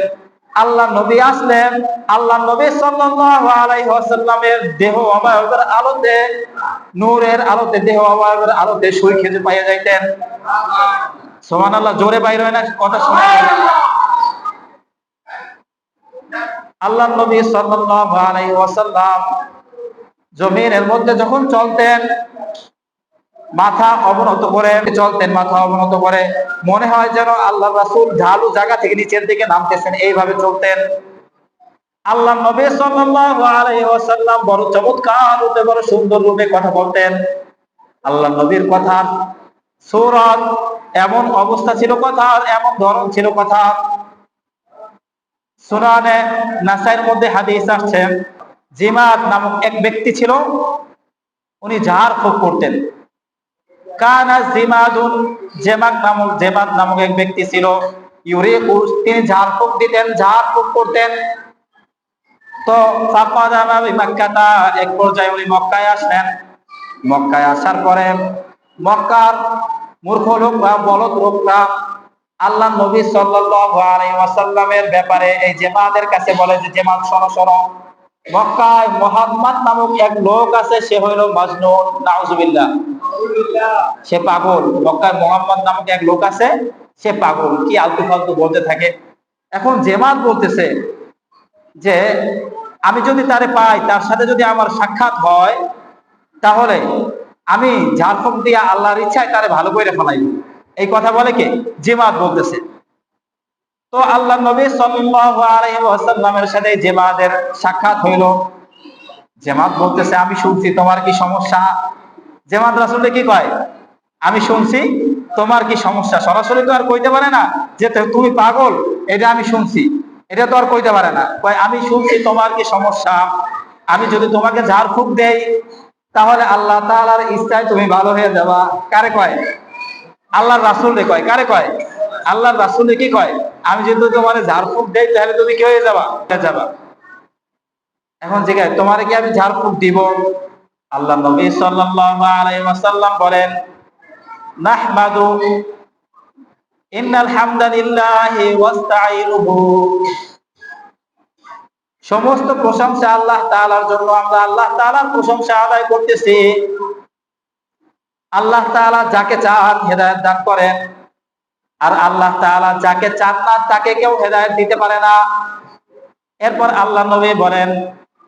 আল্লাহ নবী আসলেন, আল্লাহ নবী সাল্লাল্লাহু আলাইহি ওয়াসাল্লামের দেহ অবয়বের আলোতে, নূরের আলোতে, দেহ অবয়বের আলোতে সুই খেজে পাইয়া যাইতেন। সুবহানাল্লাহ, জোরে বাইর হয় না কথা শোনা যায় না। আল্লাহ নবী সাল্লাল্লাহু আলাইহি ওয়াসাল্লাম জমিনের মধ্যে যখন চলতেন, মাথা অবনত করে চলতেন, মাথা অবনত করে, মনে হয় যেন আল্লাহ রাসূল ঢালু জায়গা থেকে নিচের দিকে নামতেছেন, এইভাবে চলতেন। আল্লাহ নবী সাল্লাল্লাহু আলাইহি ওয়াসাল্লাম বড় চমৎকার রূপে, বড় সুন্দর রূপে কথা বলতেন। আল্লাহ নবীর কথার সূরত এমন অবস্থা ছিল, কথার এমন ধরন ছিল কথা। সুনানে নাসাইর মধ্যে হাদিস আসছে, জিমাদ নামক এক ব্যক্তি ছিল, উনি ঝাড় ফুঁক করতেন। কানা জিমাদুন, জেমাদ নামক এক ব্যক্তি ছিল, ইউরিকুস, তিনি ঝাড় ফুঁক দিতেন, ঝাড় ফুঁক করতেন। তো ফাকাদামা বিমাক্কাতা, এক পর্যায়ে উনি মক্কায় আসলেন। মক্কায় আসার পরে মক্কার মূর্খ লোক বা বলদ লোকরা আল্লাহ নবী সাল্লাল্লাহু আলাইহি ওয়াসাল্লামের ব্যাপারে এই জেমাদের কাছে বলে যে, জেমাদ শোনো শোনো, মক্কায় মুহাম্মদ নামক এক লোক আছে, সে হইল মাজনুন, নাউজুবিল্লাহ, সে পাগল। মক্কায় মুহাম্মদ নামক এক লোক আছে, সে পাগল, কি আলতু ফালতু বলতে থাকে। এখন জেমাদ বলতেছে যে আমি যদি তারে পাই, তার সাথে যদি আমার সাক্ষাৎ হয়, তাহলে আমি ঝাড়ফুঁক দিয়া আল্লাহর ইচ্ছায় তারে ভালো করে ফেলাইব। এই কথা বলে কে? জেমাদ বলতেছে। তো আল্লাহ নবী সাল্লাল্লাহু আলাইহি ওয়াসাল্লামের সাথে জেমাদের সাক্ষাৎ হইল। জেমাদ বলতেছে, আমি শুনছি, তোমার কি সমস্যা? জেমাদ রাসূলকে কি কয়? আমি শুনছি, তোমার কি সমস্যা? সরাসরি তো আর কইতে পারে না যে তুমি পাগল, এটা আমি শুনছি, এটা তো আর কইতে পারে না। কয় আমি শুনছি, তোমার কি সমস্যা? আমি যদি তোমাকে ঝাড়ফুঁক দেই, তাহলে আল্লাহ তাআলার ইচ্ছায় তুমি ভালো হয়ে যাবা। কারে কয়? আল্লাহর রাসূলকে কয়। কারে কয়? আল্লাহর রাসূলকে কি কয়? আমি যদি তোমারে ঝাড়ফুঁক দেই, তাহলে তুমি কি হয়ে যাবা? এখন জিজ্ঞাসা, তোমারে কি আমি ঝাড়ফুঁক দিব? আল্লাহ নবী সাল্লাল্লাহু আলাইহি ওয়াসাল্লাম বলেন, নাহমাদু ইন্নাল হামদালিল্লাহি ওয়াস্তাঈনুহু, সমস্ত প্রশংসা আল্লাহ তাআলার জন্য, আমরা আল্লাহ তাআলার প্রশংসা আদায় করতেছি। আল্লাহ তাআলা যাকে চান হেদায়েত দান করেন, আর আল্লাহ তাআলা যাকে চান না তাকে কেউ হেদায়েত দিতে পারে না। এরপর আল্লাহ নবী বলেন,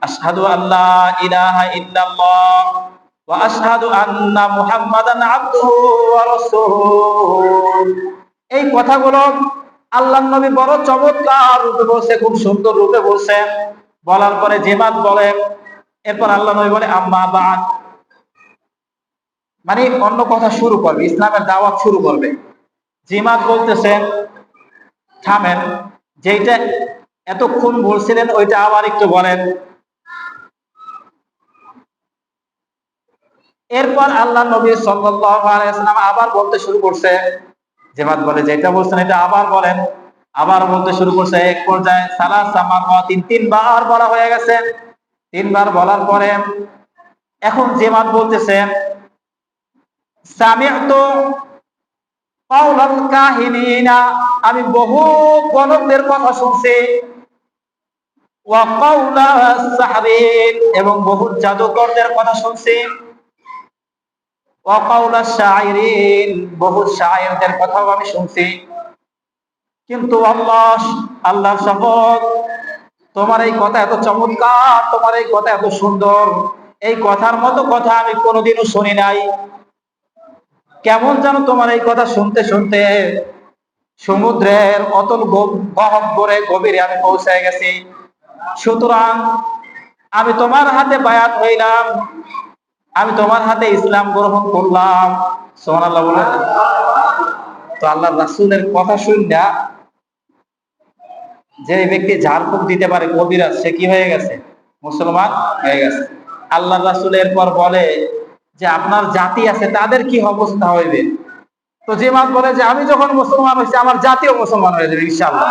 আশহাদু আল্লা ইলাহা ইল্লাল্লাহ ওয়া আশহাদু আন্না মুহাম্মাদান আবদুহু ওয়া রাসূলুহু। এই কথাগুলো আল্লাহ নবী বড় চমৎকার রূপে বলছে, খুব সুন্দর রূপে বলছেন। বলার পরে জেমাদ বলেন, এরপর আল্লাহ নবী বলে, আম্মা বাদ, মানে অন্য কথা শুরু করবে, ইসলামের দাওয়াত শুরু করবে। জিমাদ বলতেছেন, থামেন, যেটা এতক্ষণ বলছিলেন ওইটা আবার একটু বলেন। এরপর আল্লাহ নবী সাল্লাল্লাহু আলাইহি ওয়াসাল্লাম আবার বলতে শুরু করছে। জিমাদ বলে, যেটা বলছেন এটা আবার বলেন। আবার বলতে শুরু করছে। এক পর্যায়ে সালাসা মাররাতিন, তিনবার বলা হয়ে গেছে। তিনবার বলার পরে এখন জিমাদ বলতেছেন, সামি'তু কাওলাল কাহিনিনা, আমি বহু গণকদের কথা শুনছি, ওয়া কাওলাস সাহরিন, এবং বহু জাদুকরদের কথা শুনছি, ওয়া কাওলাস শাইরিন, বহু শায়েরদের কথাও আমি শুনছি। কিন্তু আল্লাহর শপথ, তোমার এই কথা এত চমৎকার, তোমার এই কথা এত সুন্দর, এই কথার মতো কথা আমি কোনোদিনও শুনি নাই। কেমন যেন তোমার এই কথা শুনতে শুনতে সমুদ্রের অতল গহ্বরে গভীরে আমি পৌঁছে গেছি। সুতরাং আমি তোমার হাতে বায়াত হইলাম, আমি তোমার হাতে ইসলাম গ্রহণ করলাম। সুবহানাল্লাহ বলেন। তো আল্লাহ রাসূলের কথা শুননা যে ব্যক্তি ঝাড়ফুঁক দিতে পারে কবিরাজ, সে কি হয়ে গেছে? মুসলমান হয়ে গেছে। আল্লাহ রাসূল এরপর বলে যে আপনার জাতি আছে তাদের কি অবস্থা হইবে? তো যে মাত বলে যে আমি যখন মুসলমান হয়েছি আমার জাতীয় মুসলমান হয়ে যাবে ইনশাআল্লাহ।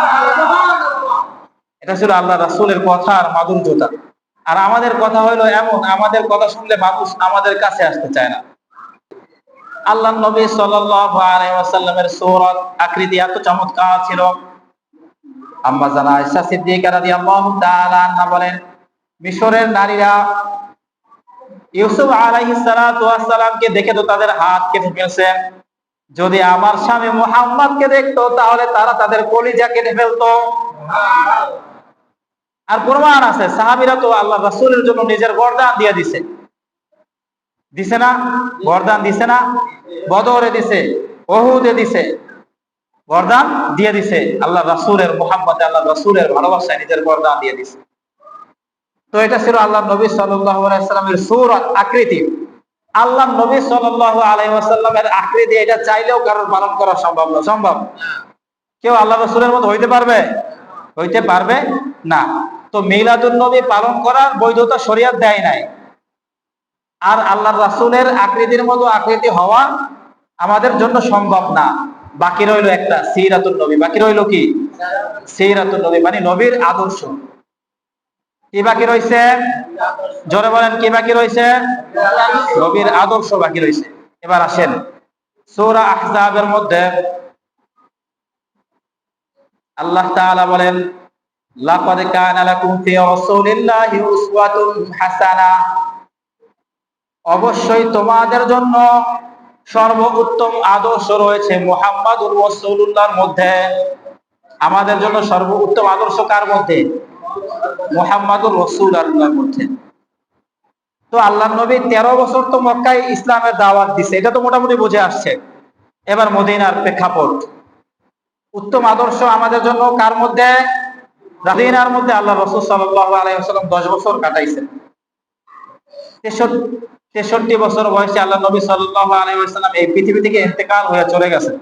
এটা ছিল আল্লাহ রাসূলের কথার মাধুর্যতা। আর আমাদের কথা হলো এমন, আমাদের কথা শুনলে মানুষ আমাদের কাছে আসতে চায় না। আল্লাহ নবী সাল্লাল্লাহু আলাইহি ওয়াসাল্লামের সূরত আকৃতি এত চমৎকার ছিল। আম্মা জানা আয়েশা সিদ্দিকা রাদিয়াল্লাহু তাআলা আনহা বলেন, মিশরের নারীরা ইউসুফ আলাইহিস সালাতু ওয়াস সালামকে দেখে তো তাদের হাত কেটে ফেলছে। যদি আমার স্বামী মুহাম্মদকে দেখতো তাহলে তারা তাদের কলিজা কেটে ফেলতো। আর প্রমাণ আছে, সাহাবীরা তো আল্লাহ রাসূলের জন্য নিজের গর্দান দিয়ে দিছে, দিছে না? গর্দান দিছে না? বদরে দিছে, উহুদে দিছে, গর্দান দিয়ে দিছে। আল্লাহ রাসূলের মুহাব্বতে, আল্লাহ রাসূলের ভালোবাসায় নিজের গর্দান দিয়ে দিছে। তো এটা ছিল আল্লাহ নবী সাল্লাল্লাহু আলাইহি ওয়াসাল্লামের সূরত আকৃতি। আল্লাহ নবী সাল্লাল্লাহু আলাইহি ওয়াসাল্লামের আকৃতি এটা চাইলেও কারোর পালন করা সম্ভব না। সম্ভব? কেউ আল্লাহ রাসূলের মতো হইতে পারবে? হইতে পারবে না। তো মিলাদুন নবী পালন করার বৈধতা শরীয়ত দেয় নাই। আর আল্লাহর রাসূলের আকৃতির মতো আকৃতি হওয়া আমাদের জন্য সম্ভব না। বাকি রইল একটা, সিরাতুন নবী। বাকি রইল কি? সিরাতুন নবী, মানে নবীর আদর্শ। কি বাকি রয়েছে? জোরে বলেন, কি বাকি রয়েছে? নবীর আদর্শ বাকি রয়েছে। এবার আসেন সূরা আহজাবের মধ্যে আল্লাহ তাআলা বলেন, লাকাদ কানা লাকুম ফি রাসূলিল্লাহি উসওয়াতুন হাসানাহ, অবশ্যই তোমাদের জন্য সর্বোত্তম আদর্শ রয়েছে মুহাম্মাদুর রাসূলুল্লাহর মধ্যে। আমাদের জন্য সর্বোত্তম আদর্শ কার মধ্যে? মুহাম্মাদুর রাসূলুল্লাহর মধ্যে। তো আল্লাহর নবী 13 বছর তো মক্কায় ইসলামের দাওয়াত দিছে, এটা তো মোটামুটি বুঝে আসছে। এবার মদিনার প্রেক্ষাপট, উত্তম আদর্শ আমাদের জন্য কার মধ্যে? মদিনার মধ্যে। আল্লাহ রাসূল সাল্লাল্লাহু আলাইহি ওয়াসাল্লাম 10 বছর কাটাইছেন। 63 বছর বয়সে আল্লাহ নবী সাল্লাল্লাহু আলাইহি ওয়াসাল্লাম এই পৃথিবী থেকে ইন্তেকাল হয়ে চলে গেছেন।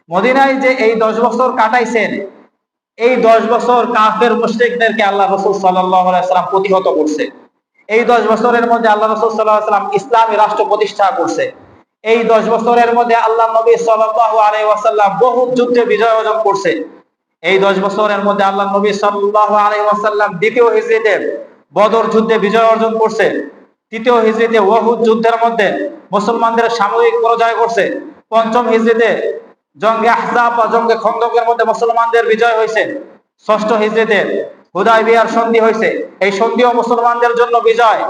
মদিনায় যে এই 10 বছর কাটাইছেন, এই 10 বছর কাফের মুশরিকদেরকে আল্লাহ রাসূল সাল্লাল্লাহু আলাইহি ওয়াসাল্লাম প্রতিহত করছে। এই 10 বছরের মধ্যে আল্লাহ রাসূল সাল্লাল্লাহু আলাইহি ওয়াসাল্লাম ইসলামী রাষ্ট্র প্রতিষ্ঠা করছে। এই 10 বছরের মধ্যে আল্লাহ নবী সাল্লাল্লাহু আলাইহি ওয়াসাল্লাম বহু যুদ্ধে বিজয় অর্জন করছে। এই 10 বছরের মধ্যে আল্লাহ নবী সাল্লাল্লাহু আলাইহি ওয়াসাল্লাম দ্বিতীয় হিজরিতে বদর যুদ্ধে বিজয় অর্জন করছে। তৃতীয় হিজরিতে উহুদ যুদ্ধের মধ্যে মুসলমানদের সাময়িক পরাজয় করছে। পঞ্চম হিজরিতে জঙ্গে আহজাব বা জঙ্গে খন্দকের মধ্যে মুসলমানদের বিজয় হয়েছে। ষষ্ঠ হিজরিতে হুদায়বিয়ার সন্ধি হয়েছে, এই সন্ধিও মুসলমানদের জন্য বিজয়।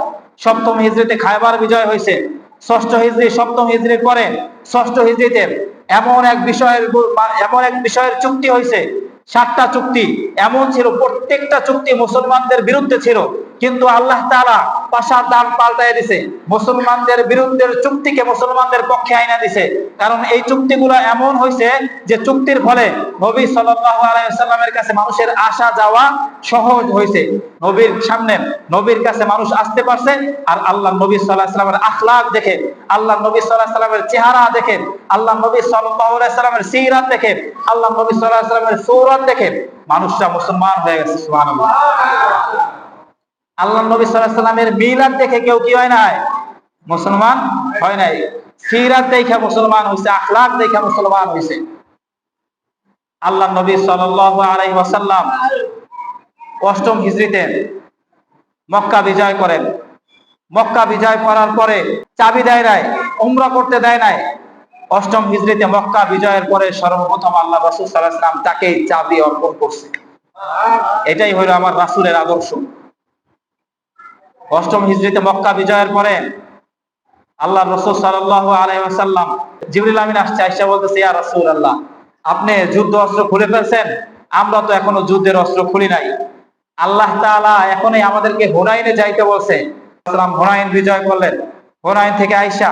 সপ্তম হিজরিতে খায়বার বিজয় হয়েছে। ষষ্ঠ হিজরি, সপ্তম হিজরির পরে ষষ্ঠ হিজরিতে এমন এক বিষয়ের চুক্তি হয়েছে। 7টা চুক্তি এমন ছিল, প্রত্যেকটা চুক্তি মুসলমানদের বিরুদ্ধে ছিল, কিন্তু আল্লাহ তাআলা পাশার দান পাল্টায় দিছে, মুসলমানদের বিরুদ্ধের চুক্তিকে মুসলমানদের পক্ষে আইনা দিছে। কারণ এই চুক্তিগুলো এমন হয়েছে যে চুক্তির ফলে নবী সাল্লাল্লাহু আলাইহি ওয়াসাল্লামের কাছে মানুষের আসা যাওয়া সহজ হয়েছে। নবীর সামনে, নবীর কাছে মানুষ আসতে পারছে। আর আল্লাহ নবী সাল্লাল্লাহু আলাইহি ওয়াসাল্লামের আখলাক দেখে, আল্লাহ নবী সাল্লাল্লাহু আলাইহি ওয়াসাল্লামের চেহারা দেখে, আল্লাহ নবী সাল্লাল্লাহু আলাইহি ওয়াসাল্লামের সিরাত দেখে, আল্লাহ নবী সাল্লাল্লাহু আলাইহি ওয়াসাল্লামের সূরত দেখে মানুষরা মুসলমান হয়ে গেছে। সুবহানাল্লাহ। আল্লাহ নবী সাল্লাল্লাহু আলাইহি ওয়াসাল্লামের মিলাদ দেখে কেউ কি হয় নাই? মুসলমান হয় নাই। সিরাত দেখে মুসলমান হইছে, আখলাক দেখে মুসলমান হইছে। আল্লাহ নবী সাল্লাল্লাহু আলাইহি ওয়াসাল্লাম 8ম হিজরিতে মক্কা বিজয় করেন। মক্কা বিজয় করার পরে চাবি দেয় নাই, উমরা করতে দেয় নাই। 8ম হিজরিতে মক্কা বিজয়ের পরে সর্বপ্রথম আল্লাহ রাসূল সাল্লাল্লাহু আলাইহি ওয়াসাল্লাম তাকেই চাবি অর্পণ করছে। এটাই হলো আমার রাসূলের আদর্শ। 8ম হিজরিতে মক্কা বিজয়ের পরে আল্লাহ রাসূল সাল্লাল্লাহু আলাইহি ওয়াসাল্লাম, জিবরিল আমিন আসছে, আয়েশা বলতেছে, ইয়া রাসূলুল্লাহ, আপনি যুদ্ধ অস্ত্র খুলে ফেলছেন, আমরা তো এখনো যুদ্ধের অস্ত্র খুলি নাই। আল্লাহ তাআলা এখনই আমাদেরকে হুনাইনে যাইতে বলছে। হুনাইন বিজয় করলেন। হুনাইন থেকে আইসা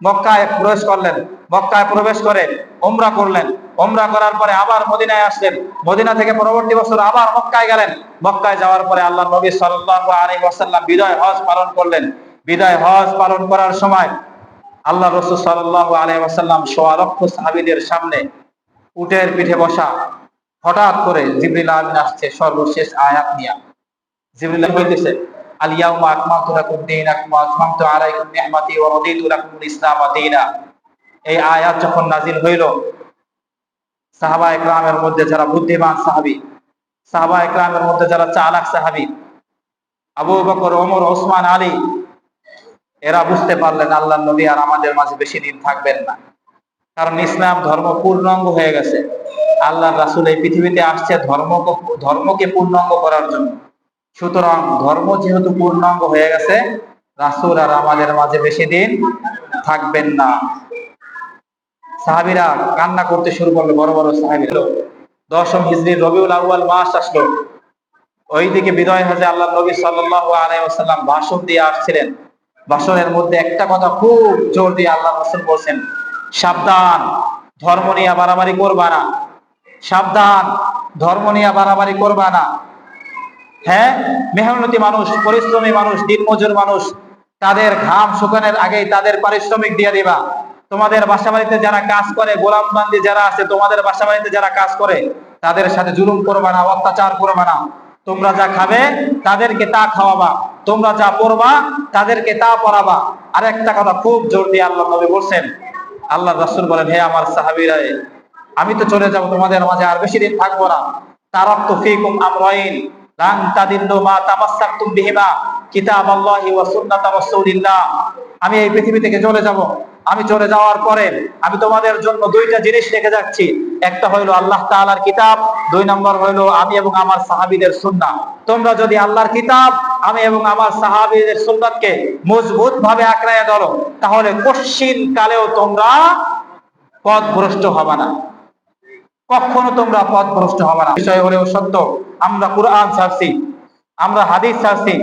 মক্কায় প্রবেশ করলেন। মক্কায় প্রবেশ করে উমরা করলেন। উমরা করার পরে আবার মদিনায় আসলেন। মদিনা থেকে পরবর্তী বছর আবার মক্কায় গেলেন। মক্কায় যাওয়ার পরে আল্লাহ নবী সাল্লাল্লাহু আলাইহি ওয়াসাল্লাম বিদায় হজ পালন করলেন। বিদায় হজ পালন করার সময় আল্লাহ রাসূল সাল্লাল্লাহু আলাইহি ওয়াসাল্লাম সোয়া লক্ষ সাহাবীদের সামনে উটের পিঠে বসা। হঠাৎ করে জিবরিল আমিন আসছে সর্বশেষ আয়াত নিয়ে। জিবরিল বলতেছে, আল ইয়াউমা আকমালতু লাকুম দীনাকুম ওয়া আতমামতু আলাইকুম নি'মাতি ওয়া রাদিতু লাকুমুল ইসলাম দীনা। এই আয়াত যখন নাজিল হইল, সাহাবায়ে কেরামের মধ্যে যারা বুদ্ধিমান সাহাবী, সাহাবায়ে কেরামের মধ্যে যারা চালাক সাহাবী, আবু বকর, ওমর, ওসমান, আলী, এরা বুঝতে পারলেন আল্লাহর নবী আর আমাদের মাঝে বেশি দিন থাকবেন না। কারণ ইসলাম ধর্ম পূর্ণাঙ্গ হয়ে গেছে। আল্লাহর রাসূল এই পৃথিবীতে আসছে ধর্মকে পূর্ণাঙ্গ করার জন্য। সুতরাং ধর্ম যেহেতু পূর্ণাঙ্গ হয়ে গেছে, রাসূল আর আমাদের মাঝে বেশি দিন থাকবেন না। সাহাবীরা কান্না করতে শুরু করলো। বড় বড় সাহাবী। 10ম হিজরির রবিউল আউয়াল মাস আসলো। ওইদিকে বিদায় হজে আল্লাহ নবী সাল্লাল্লাহু আলাইহি ওয়াসাল্লাম ভাষণ দিয়ে আসছিলেন। ভাষণের মধ্যে একটা কথা খুব জোর দিয়ে আল্লাহ রাসূল বলেন, সাবধান, ধর্ম নিয়ে বাড়াবাড়ি করবা না। সাবধান, ধর্ম নিয়ে বাড়াবাড়ি করবা না। হ্যাঁ, মেহনতি মানুষ, পরিশ্রমী মানুষ, দিনমজুর মানুষ, তাদের ঘাম শুকানোর আগেই তাদের পারিশ্রমিক দিয়ে দিবা। তোমাদের বাসা বাড়িতে যারা কাজ করে, গোলাম বান্দি যারা আছে, তোমাদের বাসা বাড়িতে যারা কাজ করে, তাদের সাথে জুলুম করবা না, অত্যাচার করবা না। তোমরা যা খাবে তাদেরকে তা খাওয়াবা, তোমরা যা পরবা তাদেরকে তা পরাবা। আর একটা কথা খুব জোর দিয়ে আল্লাহ নবী বলছেন, আল্লাহ রাসূল বলেন, হে আমার সাহাবীরা, আমি তো চলে যাব, তোমাদের মাঝে আর বেশি দিন থাকবো না। তারাকতু ফীকুম আমরাইন লান তাদিল্লু মা তামাসসাকতুম বিহিমা কিতাবাল্লাহি ওয়া সুন্নাতা রাসূলিল্লাহ। আমি এই পৃথিবী থেকে চলে যাব। আমি চলে যাওয়ার পরে আমি তোমাদের জন্য দুইটা জিনিস রেখে যাচ্ছি। একটা হইলো আল্লাহ তাআলার কিতাব, 2 নম্বর হইলো আমি এবং আমার সাহাবীদের সুন্নাহ। তোমরা যদি আল্লাহর কিতাব, আমি এবং আমার সাহাবীদের সুন্নাতকে মজবুত ভাবে আঁকড়ায় ধরো, তাহলে কশিন কালেও তোমরা পথভ্রষ্ট হবে না। কখনো তোমরা পথভ্রষ্ট হবে না। বিষয় হলেও সত্য, আমরা কুরআন ছাড়ছি, আমরা হাদিস ছাড়ছি,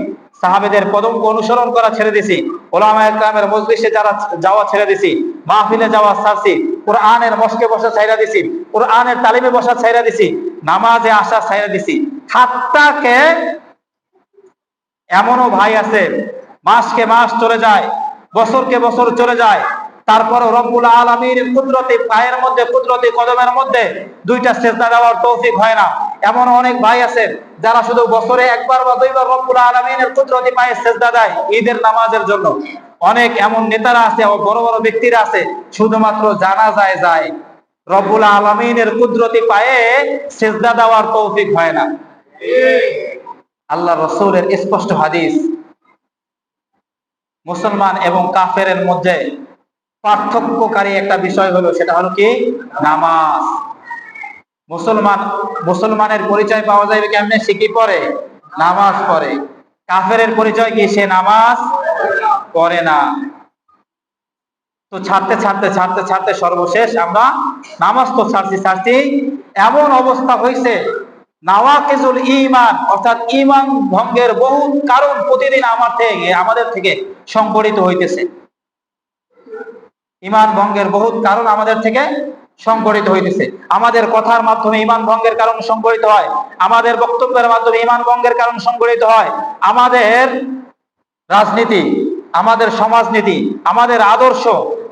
সাহাবেদের কদমকে অনুসরণ করা ছেড়ে দিছি, উলামায়ে কেরামের মজলিসে যাওয়া ছেড়ে দিছি, মাহফিলে যাওয়া ছাড়ছি, কোরআনের মস্কে বসা ছাইরা দিছি, কোরআনের তালিমে বসা ছাইরা দিছি, নামাজে আসা ছাইরা দিছি। হাত্তাকে এমনও ভাই আছে, মাসকে মাস চলে যায়, বছরকে বছর চলে যায়, তারপরও রব্বুল আলামিনের কুদরতে পায়ের মধ্যে, কুদরতে কদমের মধ্যে দুইটা সিজদা দেওয়ার তৌফিক হয় না। এমন অনেক ভাই আছে যারা শুধু বছরে একবার বা দুইবার রব্বুল আলামিনের কুদরতে পায়ে সিজদা দেয় ঈদের নামাজের জন্য। অনেক এমন নেতারা আছে, বড় বড় ব্যক্তিরা আছে, শুধুমাত্র জানাজায় যায়, রব্বুল আলামিনের কুদরতে পায়ে সিজদা দেওয়ার তৌফিক হয় না। আল্লাহ রাসূলের স্পষ্ট হাদিস, মুসলমান এবং কাফেরের মধ্যে পার্থক্যকারী একটা বিষয় হলো, সেটা হলো কি? নামাজ। মুসলমানের পরিচয় পাওয়া যাবে কেমনে? সে কি পড়ে? নামাজ পড়ে। কাফেরের পরিচয় কি? সে নামাজ পড়ে না। তো ছাড়তে ছাড়তে ছাড়তে ছাড়তে সর্বশেষ আমরা নামাজ তো ছাড়ছি, এমন অবস্থা হয়েছে, নাওয়াকিজুল ঈমান অর্থাৎ ঈমান ভঙ্গের বহু কারণ প্রতিদিন আমাদের থেকে সংঘটিত হইতেছে। ঈমান ভঙ্গের বহুত কারণ আমাদের থেকে সংঘটিত হইতেছে। আমাদের কথার মাধ্যমে ঈমান ভঙ্গের কারণ সংঘটিত হয়, আমাদের বক্তব্যের মাধ্যমে ঈমান ভঙ্গের কারণ সংঘটিত হয়, আমাদের রাজনীতি, আমাদের সমাজনীতি, আমাদের আদর্শ,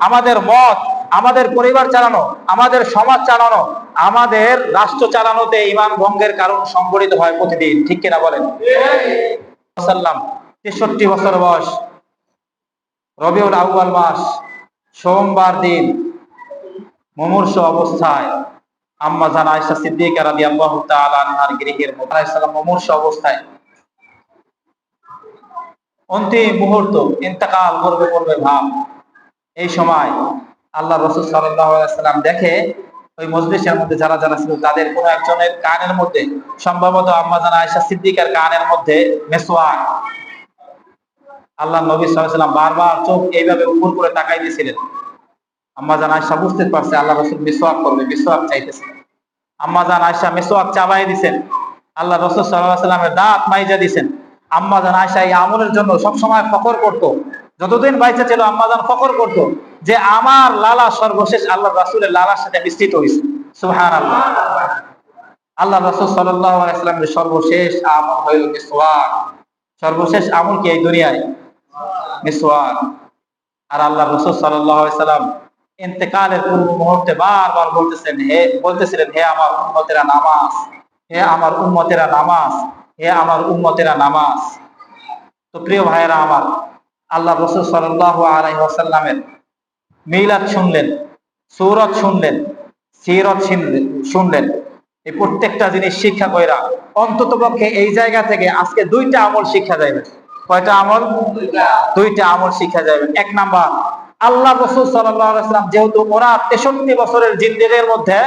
আমাদের মত, আমাদের পরিবার চালানো, আমাদের সমাজ চালানো, আমাদের রাষ্ট্র চালানোতে ঈমান ভঙ্গের কারণ সংঘটিত হয় প্রতিদিন। ঠিক কিনা বলেন? 63 বছর বয়স, রবিউল আউয়াল মাস, সোমবার দিন, মুমূর্ষ অবস্থায় আম্মা জান আয়েশা সিদ্দিকা রাদিয়াল্লাহু তাআলা আনহার গৃহের মধ্যে আলাইহিস সালাম মুমূর্ষ অবস্থায় অন্তিম মুহূর্ত, ইন্তেকাল করবে ভাব। এই সময় আল্লাহ রাসূল সাল্লাল্লাহু আলাইহি ওয়াসাল্লাম দেখে ওই মজলিসের মধ্যে যারা যারা ছিল তাদের কোন একজনের কানের মধ্যে, সম্ভবত আম্মা জান আয়েশা সিদ্দিকার কানের মধ্যে মেসওয়াক। আল্লাহ নবী সাল্লাল্লাহু আলাইহি ওয়াসাল্লাম বারবার চোখ এইভাবে উপর করে তাকাই দিয়েছিলেন। আম্মা জান আয়েশা বুঝতে পারছে আল্লাহ রাসূল মিসওয়াক করবে, মিসওয়াক চাইতেছে। আম্মা জান আয়েশা মিসওয়াক চাবাই দিয়েছেন। আল্লাহ রাসূল সাল্লাল্লাহু আলাইহি ওয়াসাল্লামের দাঁত মাইজা দিয়েছেন। আম্মা জান আয়েশা এই আমলের জন্য সব সময় ফখর করত। যতদিন বাইচা ছিল আম্মাজান ফখর করতো যে আমার লালা সর্বশেষ আল্লাহ রাসূলের লালার সাথে মিশ্রিত হয়েছে। সুবহানাল্লাহ। আল্লাহ রাসূল সাল্লাল্লাহু আলাইহি ওয়াসাল্লামের সর্বশেষ আমল হইল মিসওয়াক। সর্বশেষ আমল কি এই দুনিয়ায়? মিসওয়াক। আর আল্লাহ রাসূল সাল্লাল্লাহু আলাইহি ওয়াসাল্লাম ইন্তেকালের পূর্ব মুহূর্তে বারবার বলতেছিলেন হে আমার উম্মতেরা নামাজ, হে আমার উম্মতেরা নামাজ, হে আমার উম্মতেরা নামাজ। তো প্রিয় ভাইয়েরা আমার, আল্লাহ রাসূল সাল্লাল্লাহু আলাইহি ওয়াসাল্লামের মিলাদ শুনলেন, সূরত শুনলেন, সিরাত শুনলেন, এই প্রত্যেকটা জিনিস শিক্ষা কইরা অন্তত পক্ষে এই জায়গা থেকে আজকে দুইটা আমল শিক্ষা যাবে। কয়টা আমল? দুইটা আমল শিক্ষা যাবে। এক নাম্বার, আল্লাহ রাসূল সাল্লাল্লাহু আলাইহি ওয়াসাল্লাম যেহেতু ওনার 63 বছরের জিন্দেগীর মধ্যে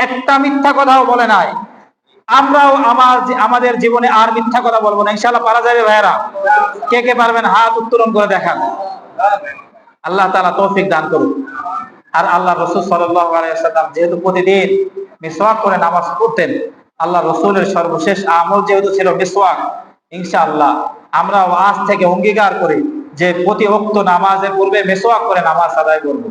একটা মিথ্যা কথাও বলে নাই, আমরাও আমাদের জীবনে আর মিথ্যা কথা বলবো না। ইনশাআল্লাহ পারা যাবে ভাইয়েরা? কে কে পারবেন হাত উত্তোলন করে দেখান। আল্লাহ তাআলা তৌফিক দান করুন। আর আল্লাহ রাসূল সাল্লাল্লাহু আলাইহি ওয়াসাল্লাম যেহেতু প্রতিদিন মিসওয়াক করে নামাজ পড়তেন, আল্লাহ রাসূলের সর্বশেষ আমল যেহেতু ছিল মিসওয়াক, ইনশাআল্লাহ আমরাও আজ থেকে অঙ্গীকার করি যে প্রতি ওয়াক্ত নামাজের পূর্বে মিসওয়াক করে নামাজ আদায় করব।